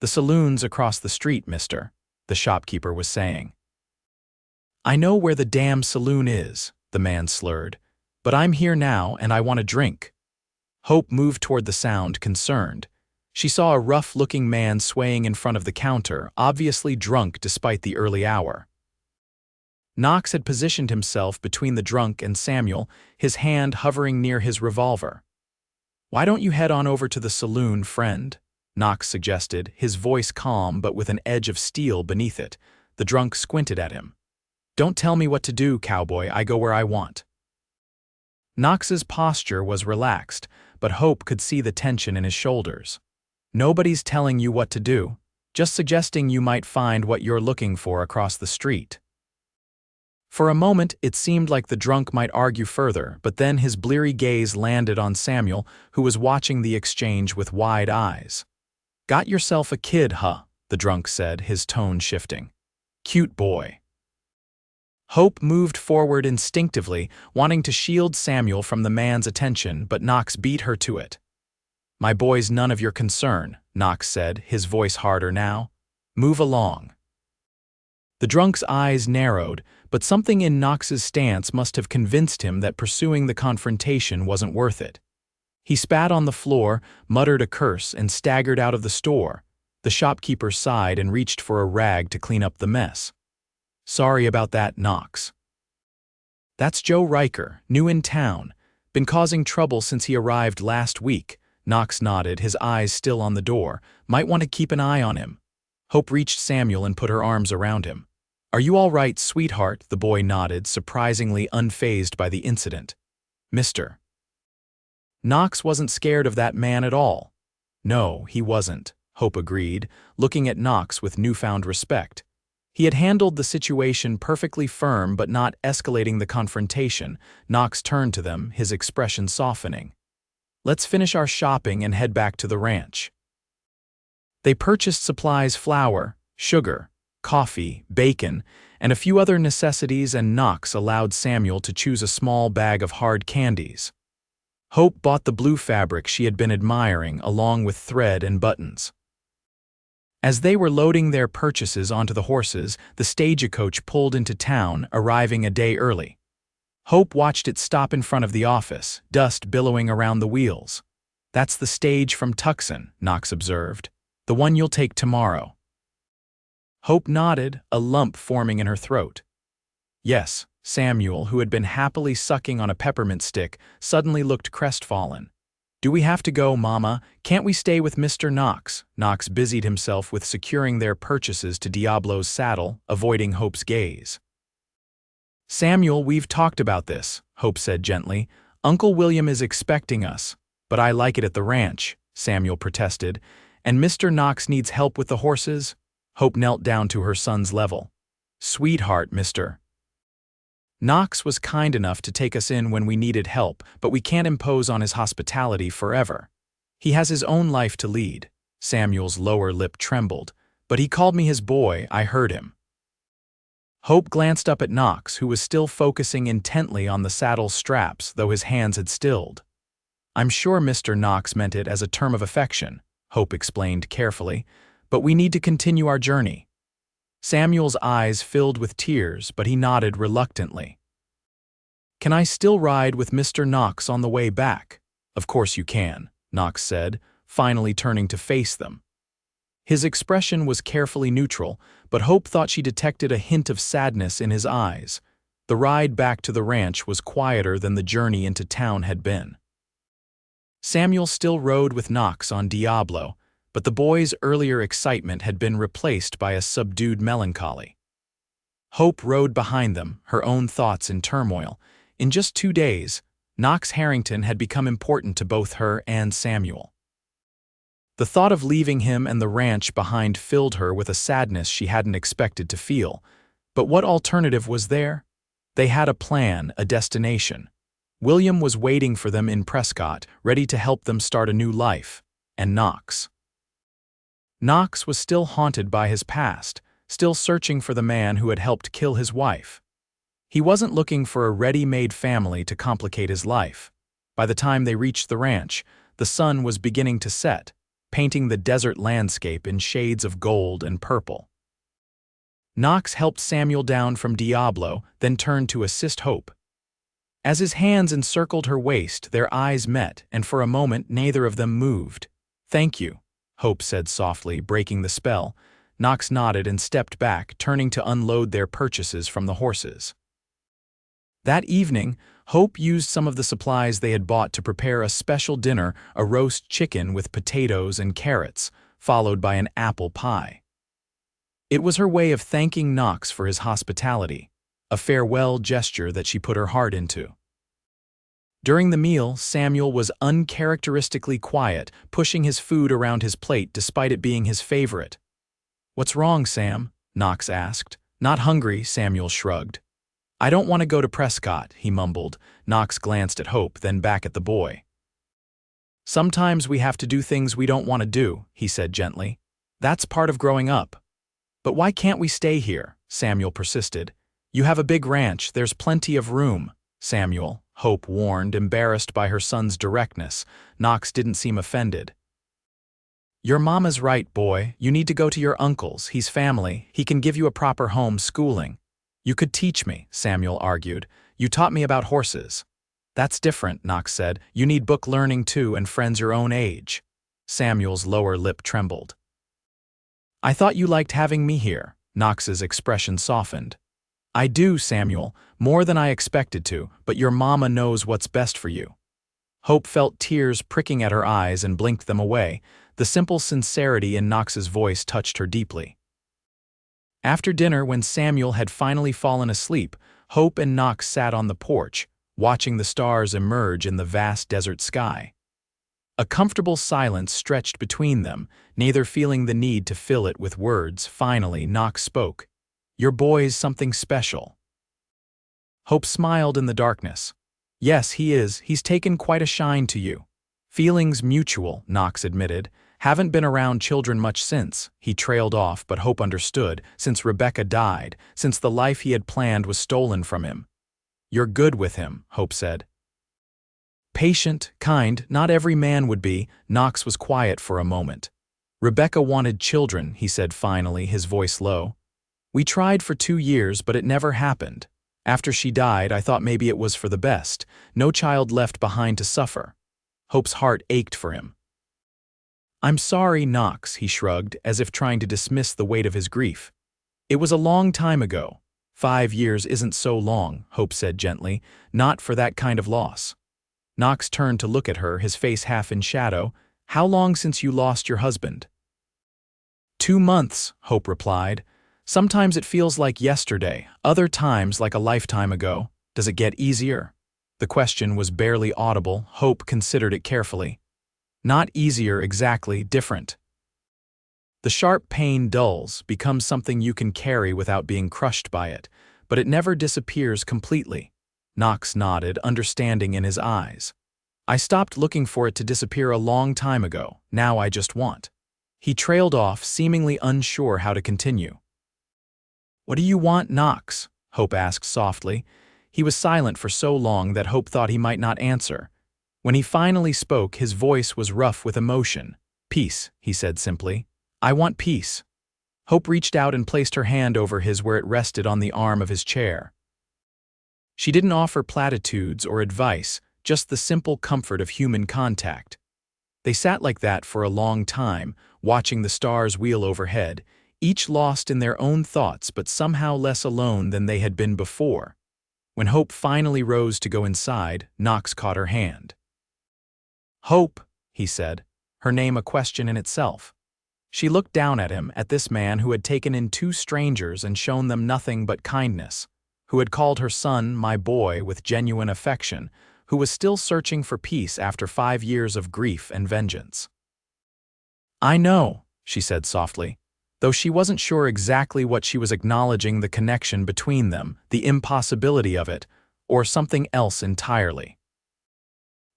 "The saloon's across the street, mister," the shopkeeper was saying. "I know where the damn saloon is," the man slurred, "but I'm here now and I want a drink." Hope moved toward the sound, concerned. She saw a rough-looking man swaying in front of the counter, obviously drunk despite the early hour. Knox had positioned himself between the drunk and Samuel, his hand hovering near his revolver. "Why don't you head on over to the saloon, friend?" Knox suggested, his voice calm but with an edge of steel beneath it. The drunk squinted at him. "Don't tell me what to do, cowboy, I go where I want." Knox's posture was relaxed, but Hope could see the tension in his shoulders. "Nobody's telling you what to do, just suggesting you might find what you're looking for across the street." For a moment, it seemed like the drunk might argue further, but then his bleary gaze landed on Samuel, who was watching the exchange with wide eyes. "Got yourself a kid, huh?" the drunk said, his tone shifting. "Cute boy." Hope moved forward instinctively, wanting to shield Samuel from the man's attention, but Knox beat her to it. "My boy's none of your concern," Knox said, his voice harder now. "Move along." The drunk's eyes narrowed, but something in Knox's stance must have convinced him that pursuing the confrontation wasn't worth it. He spat on the floor, muttered a curse, and staggered out of the store. The shopkeeper sighed and reached for a rag to clean up the mess. "Sorry about that, Knox." "That's Joe Riker, new in town. Been causing trouble since he arrived last week." Knox nodded, his eyes still on the door. "Might want to keep an eye on him." Hope reached Samuel and put her arms around him. "Are you all right, sweetheart?" The boy nodded, surprisingly unfazed by the incident. "Mister." Knox wasn't scared of that man at all. No, he wasn't, Hope agreed, looking at Knox with newfound respect. He had handled the situation perfectly firm but not escalating the confrontation. Knox turned to them, his expression softening. "Let's finish our shopping and head back to the ranch." They purchased supplies: flour, sugar, coffee, bacon, and a few other necessities, and Knox allowed Samuel to choose a small bag of hard candies. Hope bought the blue fabric she had been admiring, along with thread and buttons. As they were loading their purchases onto the horses, the stagecoach pulled into town, arriving a day early. Hope watched it stop in front of the office, dust billowing around the wheels. "That's the stage from Tucson," Knox observed. "The one you'll take tomorrow." Hope nodded, a lump forming in her throat. "Yes." Samuel, who had been happily sucking on a peppermint stick, suddenly looked crestfallen. Do we have to go, Mama? Can't we stay with Mr. Knox? Knox busied himself with securing their purchases to Diablo's saddle, avoiding Hope's gaze. Samuel, we've talked about this, Hope said gently. Uncle William is expecting us. But I like it at the ranch, Samuel protested. And Mr. Knox needs help with the horses? Hope knelt down to her son's level. Sweetheart, Mr. Knox was kind enough to take us in when we needed help, but we can't impose on his hospitality forever. He has his own life to lead. Samuel's lower lip trembled. But he called me his boy, I heard him. Hope glanced up at Knox, who was still focusing intently on the saddle straps, though his hands had stilled. I'm sure Mr. Knox meant it as a term of affection, Hope explained carefully, but we need to continue our journey. Samuel's eyes filled with tears, but he nodded reluctantly. Can I still ride with Mr. Knox on the way back? Of course you can, Knox said, finally turning to face them. His expression was carefully neutral, but Hope thought she detected a hint of sadness in his eyes. The ride back to the ranch was quieter than the journey into town had been. Samuel still rode with Knox on Diablo, but the boy's earlier excitement had been replaced by a subdued melancholy. Hope rode behind them, her own thoughts in turmoil. In just 2 days, Knox Harrington had become important to both her and Samuel. The thought of leaving him and the ranch behind filled her with a sadness she hadn't expected to feel. But what alternative was there? They had a plan, a destination. William was waiting for them in Prescott, ready to help them start a new life. And Knox. Knox was still haunted by his past, still searching for the man who had helped kill his wife. He wasn't looking for a ready-made family to complicate his life. By the time they reached the ranch, the sun was beginning to set, painting the desert landscape in shades of gold and purple. Knox helped Samuel down from Diablo, then turned to assist Hope. As his hands encircled her waist, their eyes met, and for a moment neither of them moved. Thank you, Hope said softly, breaking the spell. Knox nodded and stepped back, turning to unload their purchases from the horses. That evening, Hope used some of the supplies they had bought to prepare a special dinner, a roast chicken with potatoes and carrots, followed by an apple pie. It was her way of thanking Knox for his hospitality, a farewell gesture that she put her heart into. During the meal, Samuel was uncharacteristically quiet, pushing his food around his plate despite it being his favorite. What's wrong, Sam? Knox asked. Not hungry, Samuel shrugged. I don't want to go to Prescott, he mumbled. Knox glanced at Hope, then back at the boy. Sometimes we have to do things we don't want to do, he said gently. That's part of growing up. But why can't we stay here? Samuel persisted. You have a big ranch, there's plenty of room. Samuel, Hope warned, embarrassed by her son's directness. Knox didn't seem offended. Your mama's right, boy. You need to go to your uncle's. He's family. He can give you a proper home schooling. You could teach me, Samuel argued. You taught me about horses. That's different, Knox said. You need book learning too and friends your own age. Samuel's lower lip trembled. I thought you liked having me here. Knox's expression softened. I do, Samuel, more than I expected to, but your mama knows what's best for you. Hope felt tears pricking at her eyes and blinked them away. The simple sincerity in Knox's voice touched her deeply. After dinner, when Samuel had finally fallen asleep, Hope and Knox sat on the porch, watching the stars emerge in the vast desert sky. A comfortable silence stretched between them, neither feeling the need to fill it with words. Finally, Knox spoke. Your boy's something special. Hope smiled in the darkness. Yes, he is. He's taken quite a shine to you. Feelings mutual, Knox admitted. Haven't been around children much since. He trailed off, but Hope understood, since Rebecca died, since the life he had planned was stolen from him. You're good with him, Hope said. Patient, kind, not every man would be. Knox was quiet for a moment. Rebecca wanted children, he said finally, his voice low. We tried for 2 years, but it never happened. After she died, I thought maybe it was for the best. No child left behind to suffer. Hope's heart ached for him. I'm sorry, Knox, he shrugged, as if trying to dismiss the weight of his grief. It was a long time ago. 5 years isn't so long, Hope said gently, not for that kind of loss. Knox turned to look at her, his face half in shadow. "How long since you lost your husband?" "2 months," Hope replied. "Sometimes it feels like yesterday, other times like a lifetime ago. Does it get easier?" The question was barely audible. Hope considered it carefully. "Not easier exactly, different. The sharp pain dulls, becomes something you can carry without being crushed by it, but it never disappears completely." Knox nodded, understanding in his eyes. "I stopped looking for it to disappear a long time ago. Now I just want." He trailed off, seemingly unsure how to continue. "What do you want, Knox?" Hope asked softly. He was silent for so long that Hope thought he might not answer. When he finally spoke, his voice was rough with emotion. "Peace," he said simply. "I want peace." Hope reached out and placed her hand over his where it rested on the arm of his chair. She didn't offer platitudes or advice, just the simple comfort of human contact. They sat like that for a long time, watching the stars wheel overhead, each lost in their own thoughts but somehow less alone than they had been before. When Hope finally rose to go inside, Knox caught her hand. "Hope," he said, her name a question in itself. She looked down at him, at this man who had taken in 2 strangers and shown them nothing but kindness, who had called her son "my boy" with genuine affection, who was still searching for peace after 5 years of grief and vengeance. "I know," she said softly, though she wasn't sure exactly what she was acknowledging, the connection between them, the impossibility of it, or something else entirely.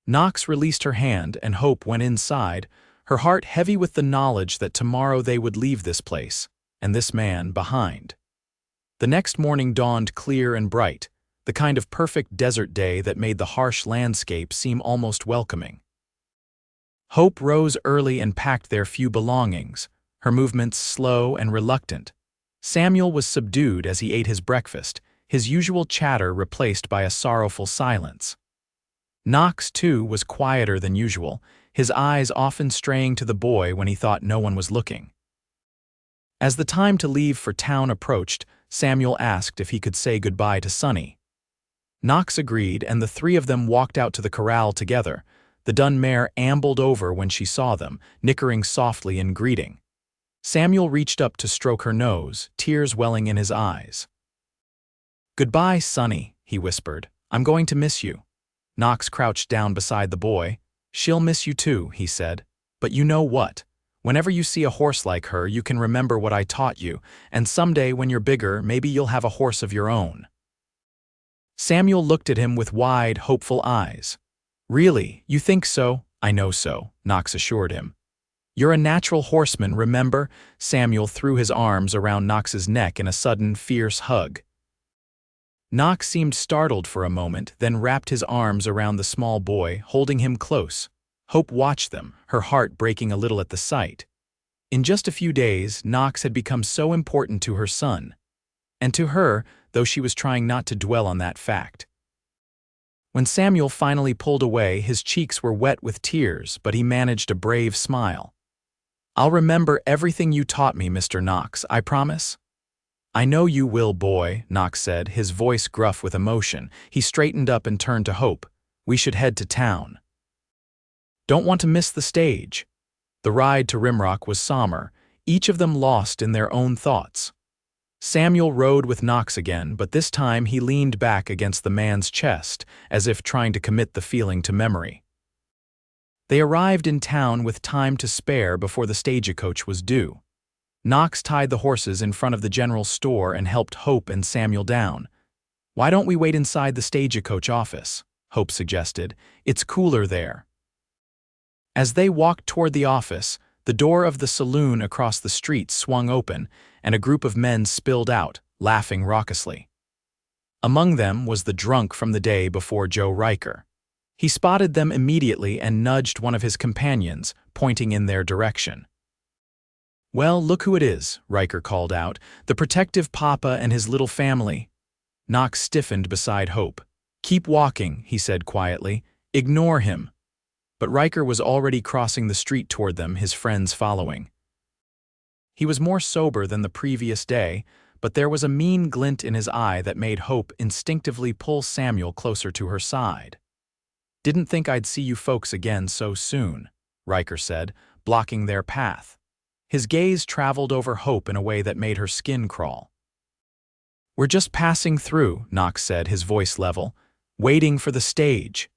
Knox released her hand and Hope went inside, her heart heavy with the knowledge that tomorrow they would leave this place, and this man, behind. The next morning dawned clear and bright, the kind of perfect desert day that made the harsh landscape seem almost welcoming. Hope rose early and packed their few belongings, her movements slow and reluctant. Samuel was subdued as he ate his breakfast, his usual chatter replaced by a sorrowful silence. Knox, too, was quieter than usual, his eyes often straying to the boy when he thought no one was looking. As the time to leave for town approached, Samuel asked if he could say goodbye to Sonny. Knox agreed, and the 3 of them walked out to the corral together. The dun mare ambled over when she saw them, nickering softly in greeting. Samuel reached up to stroke her nose, tears welling in his eyes. "Goodbye, Sonny," he whispered. "I'm going to miss you." Knox crouched down beside the boy. "She'll miss you too," he said. "But you know what? Whenever you see a horse like her, you can remember what I taught you, and someday when you're bigger, maybe you'll have a horse of your own." Samuel looked at him with wide, hopeful eyes. "Really, you think so?" "I know so," Knox assured him. "You're a natural horseman, remember?" Samuel threw his arms around Knox's neck in a sudden, fierce hug. Knox seemed startled for a moment, then wrapped his arms around the small boy, holding him close. Hope watched them, her heart breaking a little at the sight. In just a few days, Knox had become so important to her son. And to her, though she was trying not to dwell on that fact. When Samuel finally pulled away, his cheeks were wet with tears, but he managed a brave smile. "I'll remember everything you taught me, Mr. Knox, I promise." "I know you will, boy," Knox said, his voice gruff with emotion. He straightened up and turned to Hope. "We should head to town. Don't want to miss the stage." The ride to Rimrock was somber, each of them lost in their own thoughts. Samuel rode with Knox again, but this time he leaned back against the man's chest, as if trying to commit the feeling to memory. They arrived in town with time to spare before the stagecoach was due. Knox tied the horses in front of the general store and helped Hope and Samuel down. "Why don't we wait inside the stagecoach office?" Hope suggested. "It's cooler there." As they walked toward the office, the door of the saloon across the street swung open, and a group of men spilled out, laughing raucously. Among them was the drunk from the day before, Joe Riker. He spotted them immediately and nudged one of his companions, pointing in their direction. "Well, look who it is," Riker called out, "the protective papa and his little family." Knox stiffened beside Hope. "Keep walking," he said quietly. "Ignore him." But Riker was already crossing the street toward them, his friends following. He was more sober than the previous day, but there was a mean glint in his eye that made Hope instinctively pull Samuel closer to her side. Didn't think I'd see you folks again so soon, Riker said, blocking their path. His gaze traveled over Hope in a way that made her skin crawl. We're just passing through, Knox said, his voice level, waiting for the stage.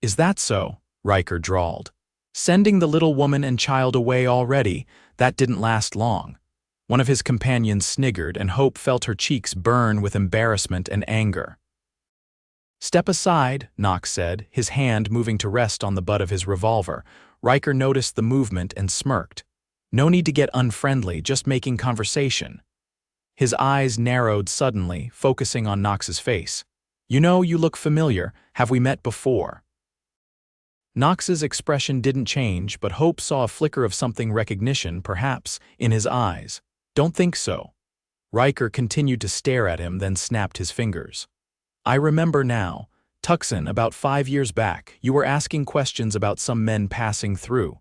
Is that so? Riker drawled. Sending the little woman and child away already, that didn't last long. One of his companions sniggered, and Hope felt her cheeks burn with embarrassment and anger. Step aside, Knox said, his hand moving to rest on the butt of his revolver. Riker noticed the movement and smirked. No need to get unfriendly, just making conversation. His eyes narrowed suddenly, focusing on Knox's face. You know, you look familiar. Have we met before? Knox's expression didn't change, but Hope saw a flicker of something recognition, perhaps, in his eyes. Don't think so. Riker continued to stare at him, then snapped his fingers. I remember now. Tucson, about 5 years back, you were asking questions about some men passing through.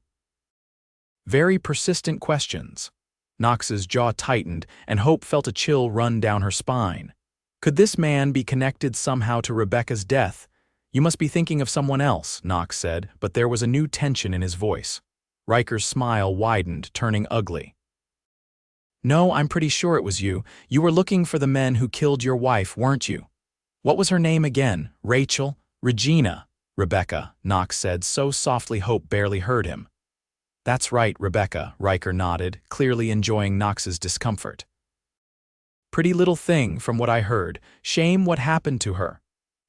Very persistent questions. Knox's jaw tightened, and Hope felt a chill run down her spine. Could this man be connected somehow to Rebecca's death? You must be thinking of someone else, Knox said, but there was a new tension in his voice. Riker's smile widened, turning ugly. No, I'm pretty sure it was you. You were looking for the men who killed your wife, weren't you? What was her name again? Rachel? Regina? Rebecca, Knox said so softly Hope barely heard him. That's right, Rebecca, Riker nodded, clearly enjoying Knox's discomfort. Pretty little thing, from what I heard. Shame what happened to her.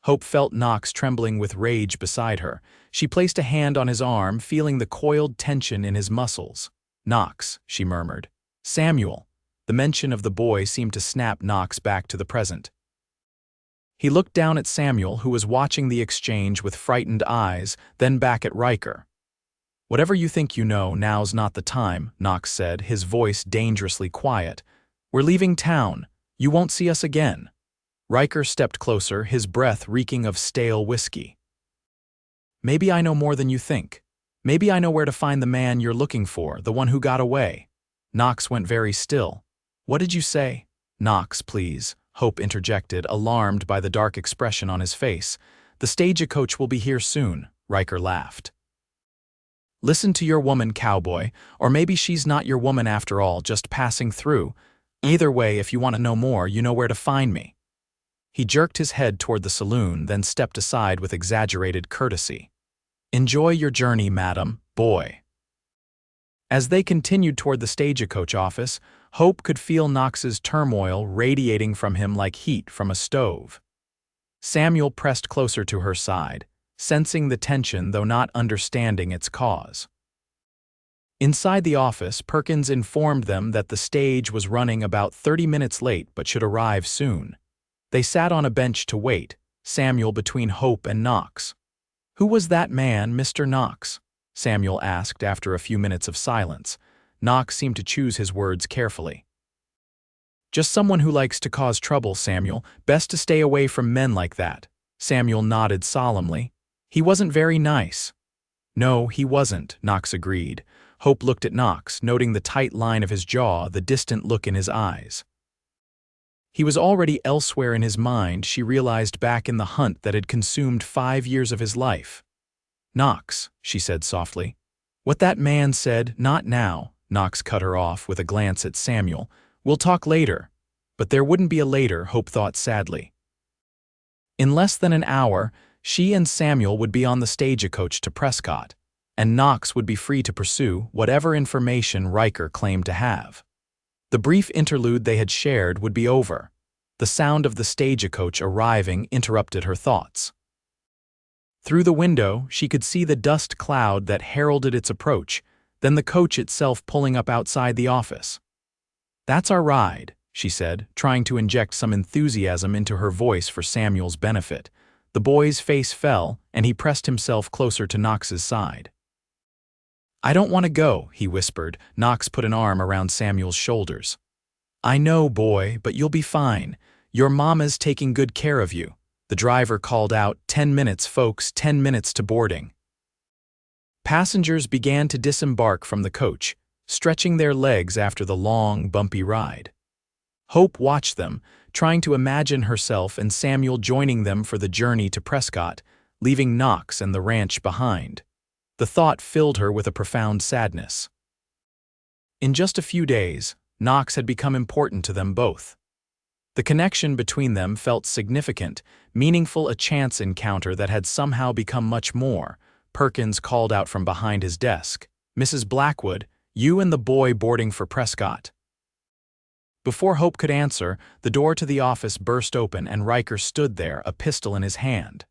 Hope felt Knox trembling with rage beside her. She placed a hand on his arm, feeling the coiled tension in his muscles. Knox, she murmured. Samuel. The mention of the boy seemed to snap Knox back to the present. He looked down at Samuel, who was watching the exchange with frightened eyes, then back at Riker. Whatever you think you know, now's not the time, Knox said, his voice dangerously quiet. We're leaving town. You won't see us again. Riker stepped closer, his breath reeking of stale whiskey. Maybe I know more than you think. Maybe I know where to find the man you're looking for, the one who got away. Knox went very still. What did you say? Knox, please, Hope interjected, alarmed by the dark expression on his face. The stagecoach will be here soon, Riker laughed. Listen to your woman, Cowboy, or maybe she's not your woman after all, just passing through. Either way, if you want to know more, you know where to find me. He jerked his head toward the saloon, then stepped aside with exaggerated courtesy. Enjoy your journey, madam, boy. As they continued toward the stagecoach office, Hope could feel Knox's turmoil radiating from him like heat from a stove. Samuel pressed closer to her side, sensing the tension though not understanding its cause. Inside the office, Perkins informed them that the stage was running about 30 minutes late but should arrive soon. They sat on a bench to wait, Samuel between Hope and Knox. Who was that man, Mr. Knox? Samuel asked after a few minutes of silence. Knox seemed to choose his words carefully. Just someone who likes to cause trouble, Samuel. Best to stay away from men like that. Samuel nodded solemnly. He wasn't very nice. No, he wasn't, Knox agreed. Hope looked at Knox, noting the tight line of his jaw, the distant look in his eyes. He was already elsewhere in his mind, she realized, back in the hunt that had consumed 5 years of his life. Knox, she said softly. What that man said, not now, Knox cut her off with a glance at Samuel. We'll talk later. But there wouldn't be a later, Hope thought sadly. In less than an hour, she and Samuel would be on the stagecoach to Prescott, and Knox would be free to pursue whatever information Riker claimed to have. The brief interlude they had shared would be over. The sound of the stagecoach arriving interrupted her thoughts. Through the window, she could see the dust cloud that heralded its approach, then the coach itself pulling up outside the office. That's our ride, she said, trying to inject some enthusiasm into her voice for Samuel's benefit. The boy's face fell, and he pressed himself closer to Knox's side. I don't want to go, he whispered. Knox put an arm around Samuel's shoulders. I know, boy, but you'll be fine. Your mama's taking good care of you. The driver called out, 10 minutes, folks, 10 minutes to boarding. Passengers began to disembark from the coach, stretching their legs after the long, bumpy ride. Hope watched them, trying to imagine herself and Samuel joining them for the journey to Prescott, leaving Knox and the ranch behind. The thought filled her with a profound sadness. In just a few days, Knox had become important to them both. The connection between them felt significant, meaningful, a chance encounter that had somehow become much more. Perkins called out from behind his desk, "Mrs. Blackwood, you and the boy boarding for Prescott." Before Hope could answer, the door to the office burst open and Riker stood there, a pistol in his hand.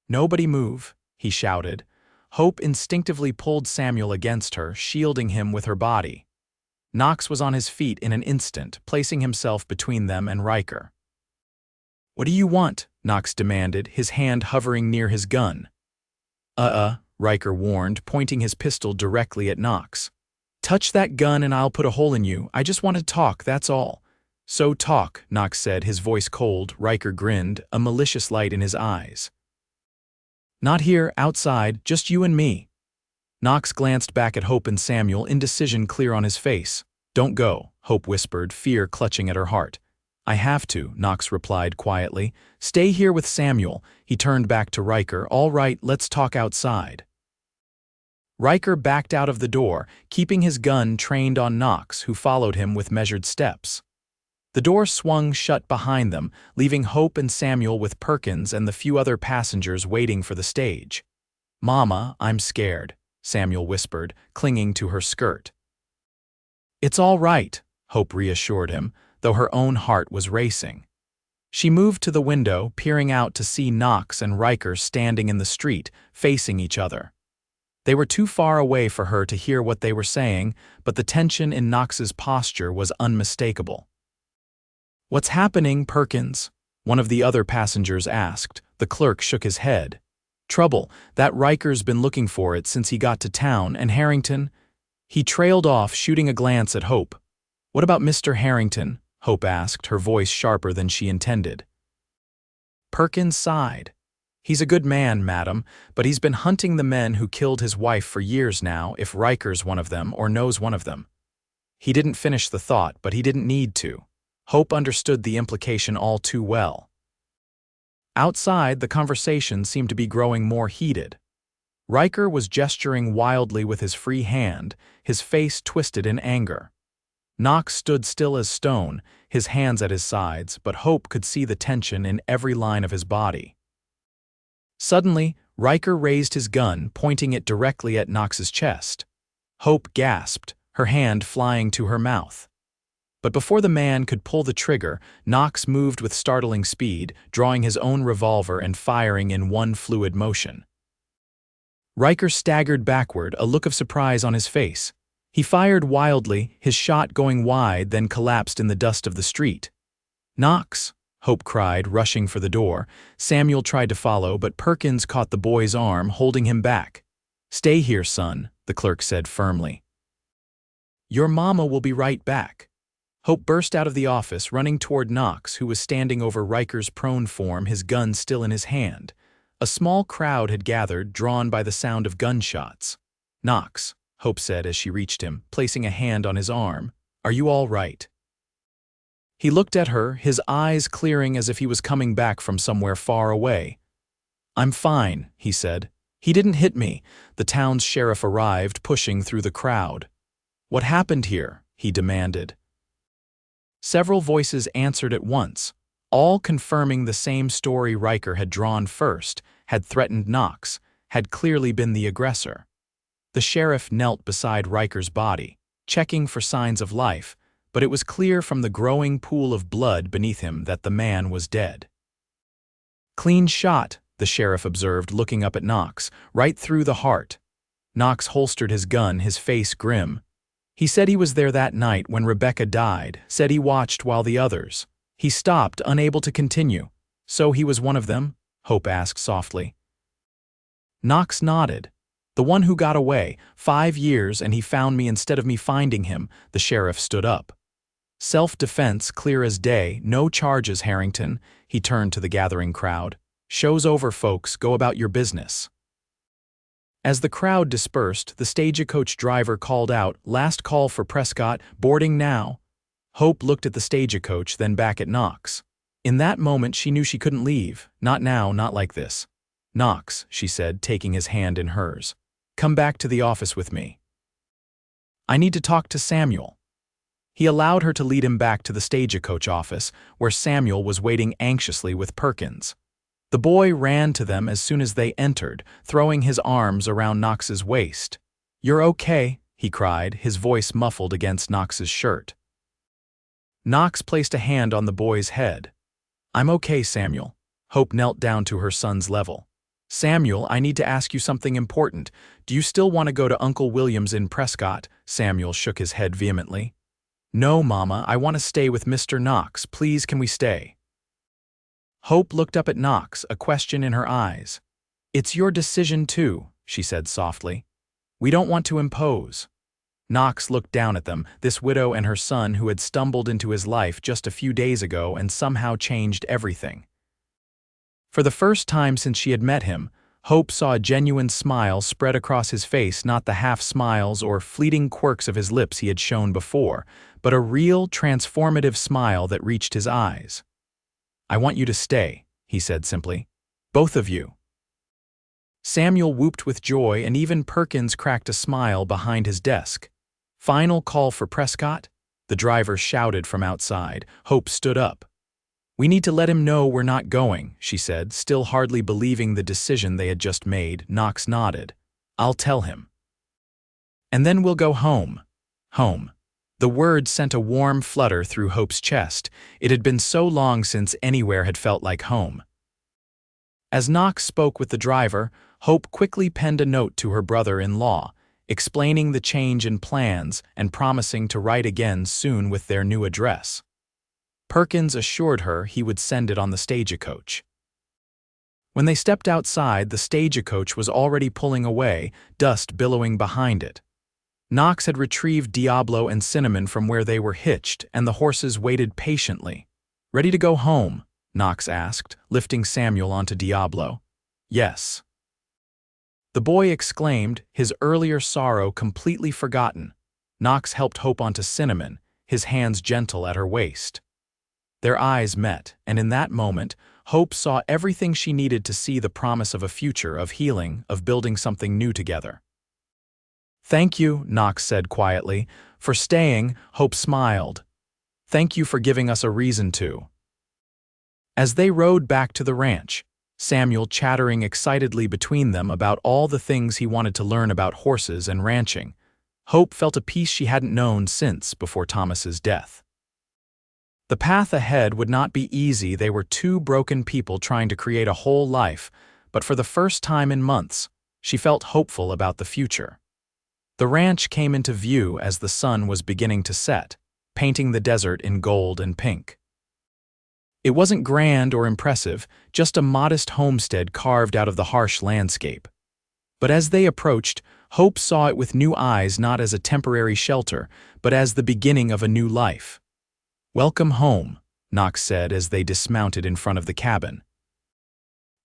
"Nobody move," he shouted. Hope instinctively pulled Samuel against her, shielding him with her body. Knox was on his feet in an instant, placing himself between them and Riker. "What do you want?" Knox demanded, his hand hovering near his gun. Riker warned, pointing his pistol directly at Knox. "Touch that gun and I'll put a hole in you. I just want to talk, that's all." "So talk," Knox said, his voice cold. Riker grinned, a malicious light in his eyes. "Not here, outside, just you and me." Knox glanced back at Hope and Samuel, indecision clear on his face. "Don't go," Hope whispered, fear clutching at her heart. "I have to," Knox replied quietly. "Stay here with Samuel." He turned back to Riker. "All right, let's talk outside." Riker backed out of the door, keeping his gun trained on Knox, who followed him with measured steps. The door swung shut behind them, leaving Hope and Samuel with Perkins and the few other passengers waiting for the stage. "Mama, I'm scared," Samuel whispered, clinging to her skirt. "It's all right," Hope reassured him, though her own heart was racing. She moved to the window, peering out to see Knox and Riker standing in the street, facing each other. They were too far away for her to hear what they were saying, but the tension in Knox's posture was unmistakable. "What's happening, Perkins?" one of the other passengers asked. The clerk shook his head. "Trouble. That Riker's been looking for it since he got to town, and Harrington—" He trailed off, shooting a glance at Hope. "What about Mr. Harrington?" Hope asked, her voice sharper than she intended. Perkins sighed. "He's a good man, madam, but he's been hunting the men who killed his wife for years now, if Riker's one of them or knows one of them." He didn't finish the thought, but he didn't need to. Hope understood the implication all too well. Outside, the conversation seemed to be growing more heated. Riker was gesturing wildly with his free hand, his face twisted in anger. Knox stood still as stone, his hands at his sides, but Hope could see the tension in every line of his body. Suddenly, Riker raised his gun, pointing it directly at Knox's chest. Hope gasped, her hand flying to her mouth. But before the man could pull the trigger, Knox moved with startling speed, drawing his own revolver and firing in one fluid motion. Riker staggered backward, a look of surprise on his face. He fired wildly, his shot going wide, then collapsed in the dust of the street. "Knox!" Hope cried, rushing for the door. Samuel tried to follow, but Perkins caught the boy's arm, holding him back. "Stay here, son," the clerk said firmly. "Your mama will be right back." Hope burst out of the office, running toward Knox, who was standing over Riker's prone form, his gun still in his hand. A small crowd had gathered, drawn by the sound of gunshots. "Knox," Hope said as she reached him, placing a hand on his arm, "are you all right?" He looked at her, his eyes clearing as if he was coming back from somewhere far away. "I'm fine," he said. "He didn't hit me." The town's sheriff arrived, pushing through the crowd. "What happened here?" he demanded. Several voices answered at once, all confirming the same story Riker had drawn first, had threatened Knox, had clearly been the aggressor. The sheriff knelt beside Riker's body, checking for signs of life, but it was clear from the growing pool of blood beneath him that the man was dead. "Clean shot," the sheriff observed, looking up at Knox, "right through the heart." Knox holstered his gun, his face grim. "He said he was there that night when Rebecca died, said he watched while the others." He stopped, unable to continue. "So he was one of them?" Hope asked softly. Knox nodded. "The one who got away, 5 years, and he found me instead of me finding him." The sheriff stood up. "Self-defense, clear as day, no charges, Harrington." He turned to the gathering crowd. "Show's over, folks, go about your business." As the crowd dispersed, the stagecoach driver called out, "Last call for Prescott, boarding now." Hope looked at the stagecoach, then back at Knox. In that moment she knew she couldn't leave. Not now, not like this. "Knox," she said, taking his hand in hers. "Come back to the office with me. I need to talk to Samuel." He allowed her to lead him back to the stagecoach office, where Samuel was waiting anxiously with Perkins. The boy ran to them as soon as they entered, throwing his arms around Knox's waist. "You're okay," he cried, his voice muffled against Knox's shirt. Knox placed a hand on the boy's head. "I'm okay, Samuel." Hope knelt down to her son's level. "Samuel, I need to ask you something important. Do you still want to go to Uncle William's in Prescott?" Samuel shook his head vehemently. "No, Mama, I want to stay with Mr. Knox. Please, can we stay?" Hope looked up at Knox, a question in her eyes. "It's your decision too," she said softly. "We don't want to impose." Knox looked down at them, this widow and her son who had stumbled into his life just a few days ago and somehow changed everything. For the first time since she had met him, Hope saw a genuine smile spread across his face, not the half-smiles or fleeting quirks of his lips he had shown before, but a real, transformative smile that reached his eyes. "I want you to stay," he said simply. "Both of you." Samuel whooped with joy, and even Perkins cracked a smile behind his desk. "Final call for Prescott?" the driver shouted from outside. Hope stood up. "We need to let him know we're not going," she said, still hardly believing the decision they had just made. Knox nodded. "I'll tell him. And then we'll go home." Home. The word sent a warm flutter through Hope's chest. It had been so long since anywhere had felt like home. As Knox spoke with the driver, Hope quickly penned a note to her brother-in-law, explaining the change in plans and promising to write again soon with their new address. Perkins assured her he would send it on the stagecoach. When they stepped outside, the stagecoach was already pulling away, dust billowing behind it. Knox had retrieved Diablo and Cinnamon from where they were hitched, and the horses waited patiently. "Ready to go home?" Knox asked, lifting Samuel onto Diablo. "Yes." The boy exclaimed, his earlier sorrow completely forgotten. Knox helped Hope onto Cinnamon, his hands gentle at her waist. Their eyes met, and in that moment, Hope saw everything she needed to see the promise of a future, of healing, of building something new together. "Thank you," Knox said quietly. "For staying," Hope smiled. "Thank you for giving us a reason to." As they rode back to the ranch, Samuel chattering excitedly between them about all the things he wanted to learn about horses and ranching, Hope felt a peace she hadn't known since before Thomas's death. The path ahead would not be easy. They were two broken people trying to create a whole life, but for the first time in months, she felt hopeful about the future. The ranch came into view as the sun was beginning to set, painting the desert in gold and pink. It wasn't grand or impressive, just a modest homestead carved out of the harsh landscape. But as they approached, Hope saw it with new eyes, not as a temporary shelter, but as the beginning of a new life. "Welcome home," Knox said as they dismounted in front of the cabin.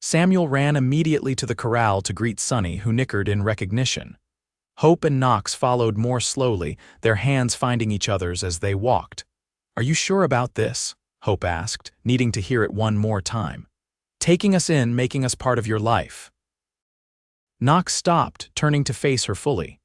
Samuel ran immediately to the corral to greet Sonny, who nickered in recognition. Hope and Knox followed more slowly, their hands finding each other's as they walked. "Are you sure about this?" Hope asked, needing to hear it one more time. "Taking us in, making us part of your life." Knox stopped, turning to face her fully.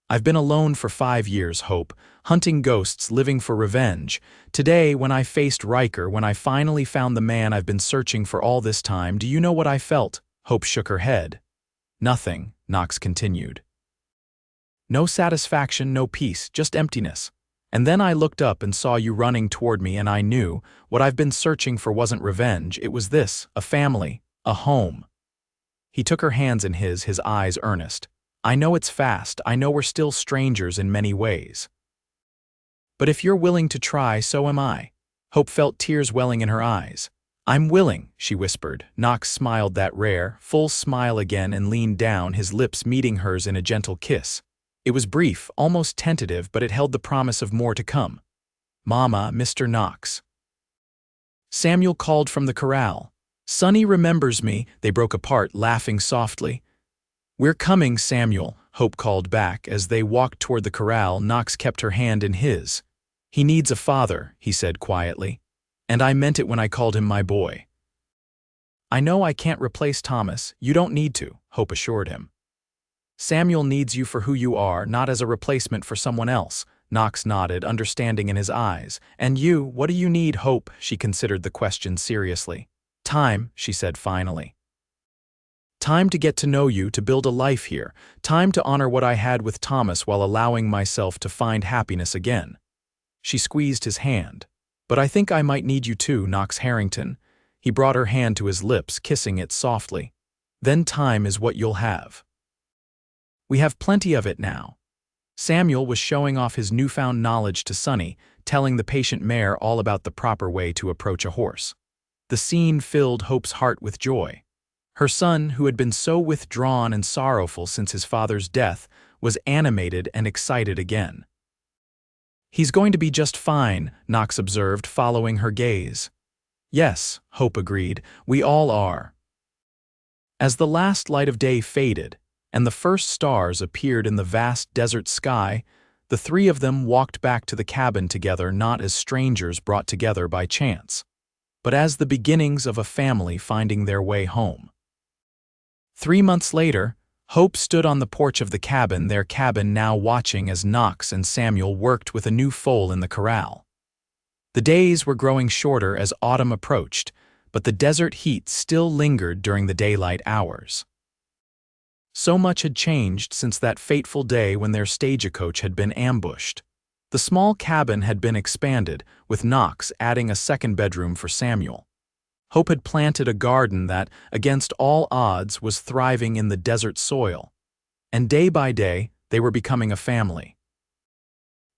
"I've been alone for 5 years, Hope, hunting ghosts, living for revenge. Today, when I faced Riker, when I finally found the man I've been searching for all this time, do you know what I felt?" Hope shook her head. "Nothing," Knox continued. "No satisfaction, no peace, just emptiness. And then I looked up and saw you running toward me, and I knew what I've been searching for wasn't revenge, it was this, a family, a home." He took her hands in his eyes earnest. "I know it's fast, I know we're still strangers in many ways. But if you're willing to try, so am I." Hope felt tears welling in her eyes. "I'm willing," she whispered. Knox smiled that rare, full smile again and leaned down, his lips meeting hers in a gentle kiss. It was brief, almost tentative, but it held the promise of more to come. "Mama, Mr. Knox." Samuel called from the corral. "Sonny remembers me." They broke apart, laughing softly. "We're coming, Samuel," Hope called back. As they walked toward the corral, Knox kept her hand in his. "He needs a father," he said quietly. "And I meant it when I called him my boy." I know I can't replace Thomas. You don't need to, Hope assured him. Samuel needs you for who you are, not as a replacement for someone else. Knox nodded, understanding in his eyes. And you, what do you need, Hope? She considered the question seriously. Time, she said finally. Time to get to know you, to build a life here. Time to honor what I had with Thomas while allowing myself to find happiness again. She squeezed his hand. But I think I might need you too, Knox Harrington. He brought her hand to his lips, kissing it softly. Then time is what you'll have. We have plenty of it now. Samuel was showing off his newfound knowledge to Sonny, telling the patient mare all about the proper way to approach a horse. The scene filled Hope's heart with joy. Her son, who had been so withdrawn and sorrowful since his father's death, was animated and excited again. He's going to be just fine, Knox observed, following her gaze. Yes, Hope agreed, we all are. As the last light of day faded, and the first stars appeared in the vast desert sky, the three of them walked back to the cabin together, not as strangers brought together by chance, but as the beginnings of a family finding their way home. 3 months later, Hope stood on the porch of the cabin, their cabin now, watching as Knox and Samuel worked with a new foal in the corral. The days were growing shorter as autumn approached, but the desert heat still lingered during the daylight hours. So much had changed since that fateful day when their stagecoach had been ambushed. The small cabin had been expanded, with Knox adding a second bedroom for Samuel. Hope had planted a garden that, against all odds, was thriving in the desert soil. And day by day, they were becoming a family.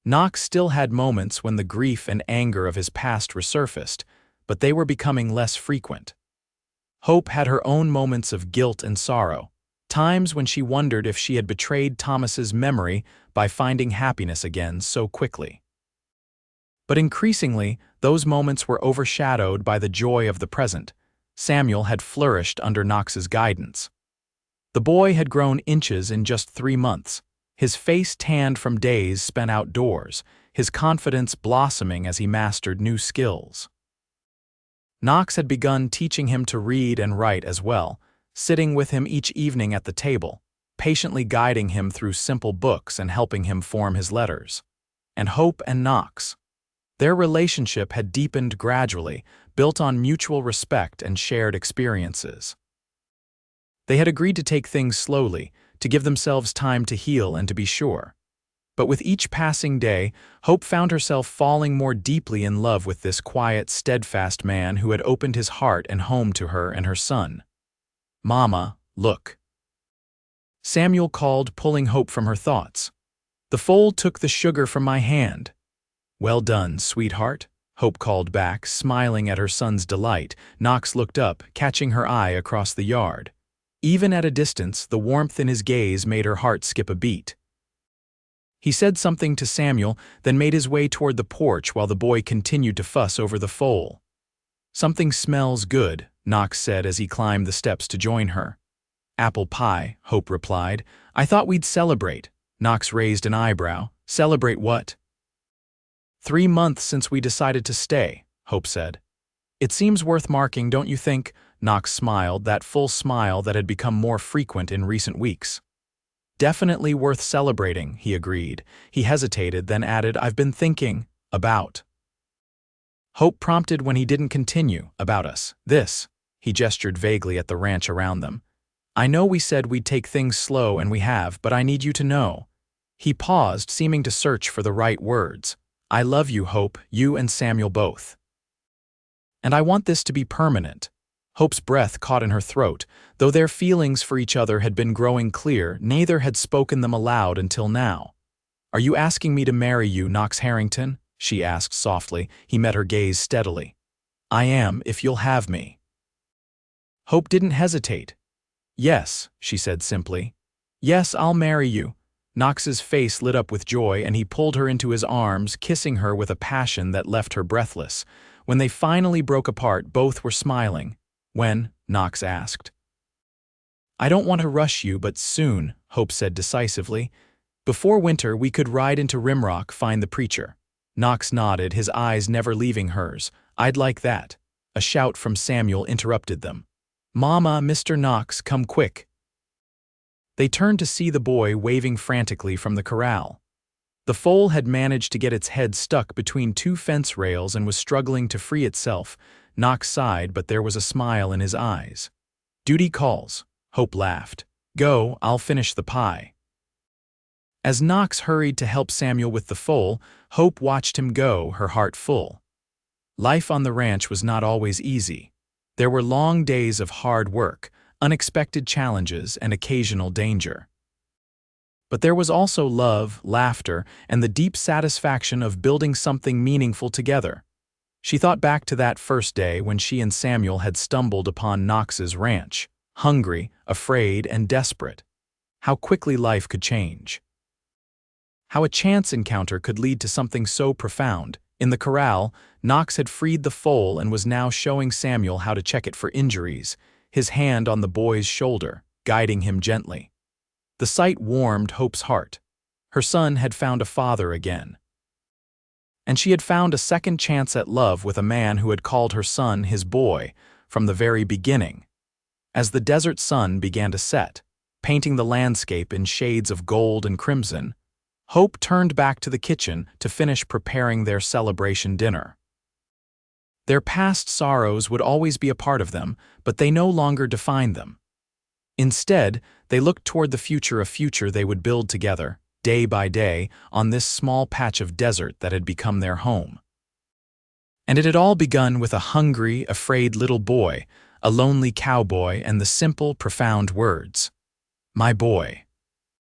Knox still had moments when the grief and anger of his past resurfaced, but they were becoming less frequent. Hope had her own moments of guilt and sorrow, times when she wondered if she had betrayed Thomas's memory by finding happiness again so quickly. But increasingly, those moments were overshadowed by the joy of the present. Samuel had flourished under Knox's guidance. The boy had grown inches in just 3 months, his face tanned from days spent outdoors, his confidence blossoming as he mastered new skills. Knox had begun teaching him to read and write as well, sitting with him each evening at the table, patiently guiding him through simple books and helping him form his letters. And Hope and Knox. Their relationship had deepened gradually, built on mutual respect and shared experiences. They had agreed to take things slowly, to give themselves time to heal and to be sure. But with each passing day, Hope found herself falling more deeply in love with this quiet, steadfast man who had opened his heart and home to her and her son. "Mama, look." Samuel called, pulling Hope from her thoughts. "The foal took the sugar from my hand." "Well done, sweetheart," Hope called back, smiling at her son's delight. Knox looked up, catching her eye across the yard. Even at a distance, the warmth in his gaze made her heart skip a beat. He said something to Samuel, then made his way toward the porch while the boy continued to fuss over the foal. "Something smells good," Knox said as he climbed the steps to join her. "Apple pie," Hope replied. "I thought we'd celebrate." Knox raised an eyebrow. "Celebrate what?" 3 months since we decided to stay, Hope said. "It seems worth marking, don't you think?" Knox smiled, that full smile that had become more frequent in recent weeks. "Definitely worth celebrating," he agreed. He hesitated, then added, "I've been thinking about." Hope prompted when he didn't continue. "About us. This." He gestured vaguely at the ranch around them. "I know we said we'd take things slow, and we have, but I need you to know." He paused, seeming to search for the right words. "I love you, Hope, you and Samuel both. And I want this to be permanent." Hope's breath caught in her throat. Though their feelings for each other had been growing clear, neither had spoken them aloud until now. "Are you asking me to marry you, Knox Harrington?" she asked softly. He met her gaze steadily. "I am, if you'll have me." Hope didn't hesitate. "Yes," she said simply. "Yes, I'll marry you." Knox's face lit up with joy, and he pulled her into his arms, kissing her with a passion that left her breathless. When they finally broke apart, both were smiling. "When?" Knox asked. "I don't want to rush you, but soon," Hope said decisively. "Before winter, we could ride into Rimrock, find the preacher." Knox nodded, his eyes never leaving hers. "I'd like that." A shout from Samuel interrupted them. "Mama, Mr. Knox, come quick." They turned to see the boy waving frantically from the corral. The foal had managed to get its head stuck between two fence rails and was struggling to free itself. Knox sighed, but there was a smile in his eyes. "Duty calls," Hope laughed. "Go, I'll finish the pie." As Knox hurried to help Samuel with the foal, Hope watched him go, her heart full. Life on the ranch was not always easy. There were long days of hard work, unexpected challenges, and occasional danger. But there was also love, laughter, and the deep satisfaction of building something meaningful together. She thought back to that first day when she and Samuel had stumbled upon Knox's ranch, hungry, afraid, and desperate. How quickly life could change. How a chance encounter could lead to something so profound. In the corral, Knox had freed the foal and was now showing Samuel how to check it for injuries, his hand on the boy's shoulder, guiding him gently. The sight warmed Hope's heart. Her son had found a father again. And she had found a second chance at love with a man who had called her son his boy from the very beginning. As the desert sun began to set, painting the landscape in shades of gold and crimson, Hope turned back to the kitchen to finish preparing their celebration dinner. Their past sorrows would always be a part of them, but they no longer defined them. Instead, they looked toward the future, a future they would build together, day by day, on this small patch of desert that had become their home. And it had all begun with a hungry, afraid little boy, a lonely cowboy, and the simple, profound words, "My boy."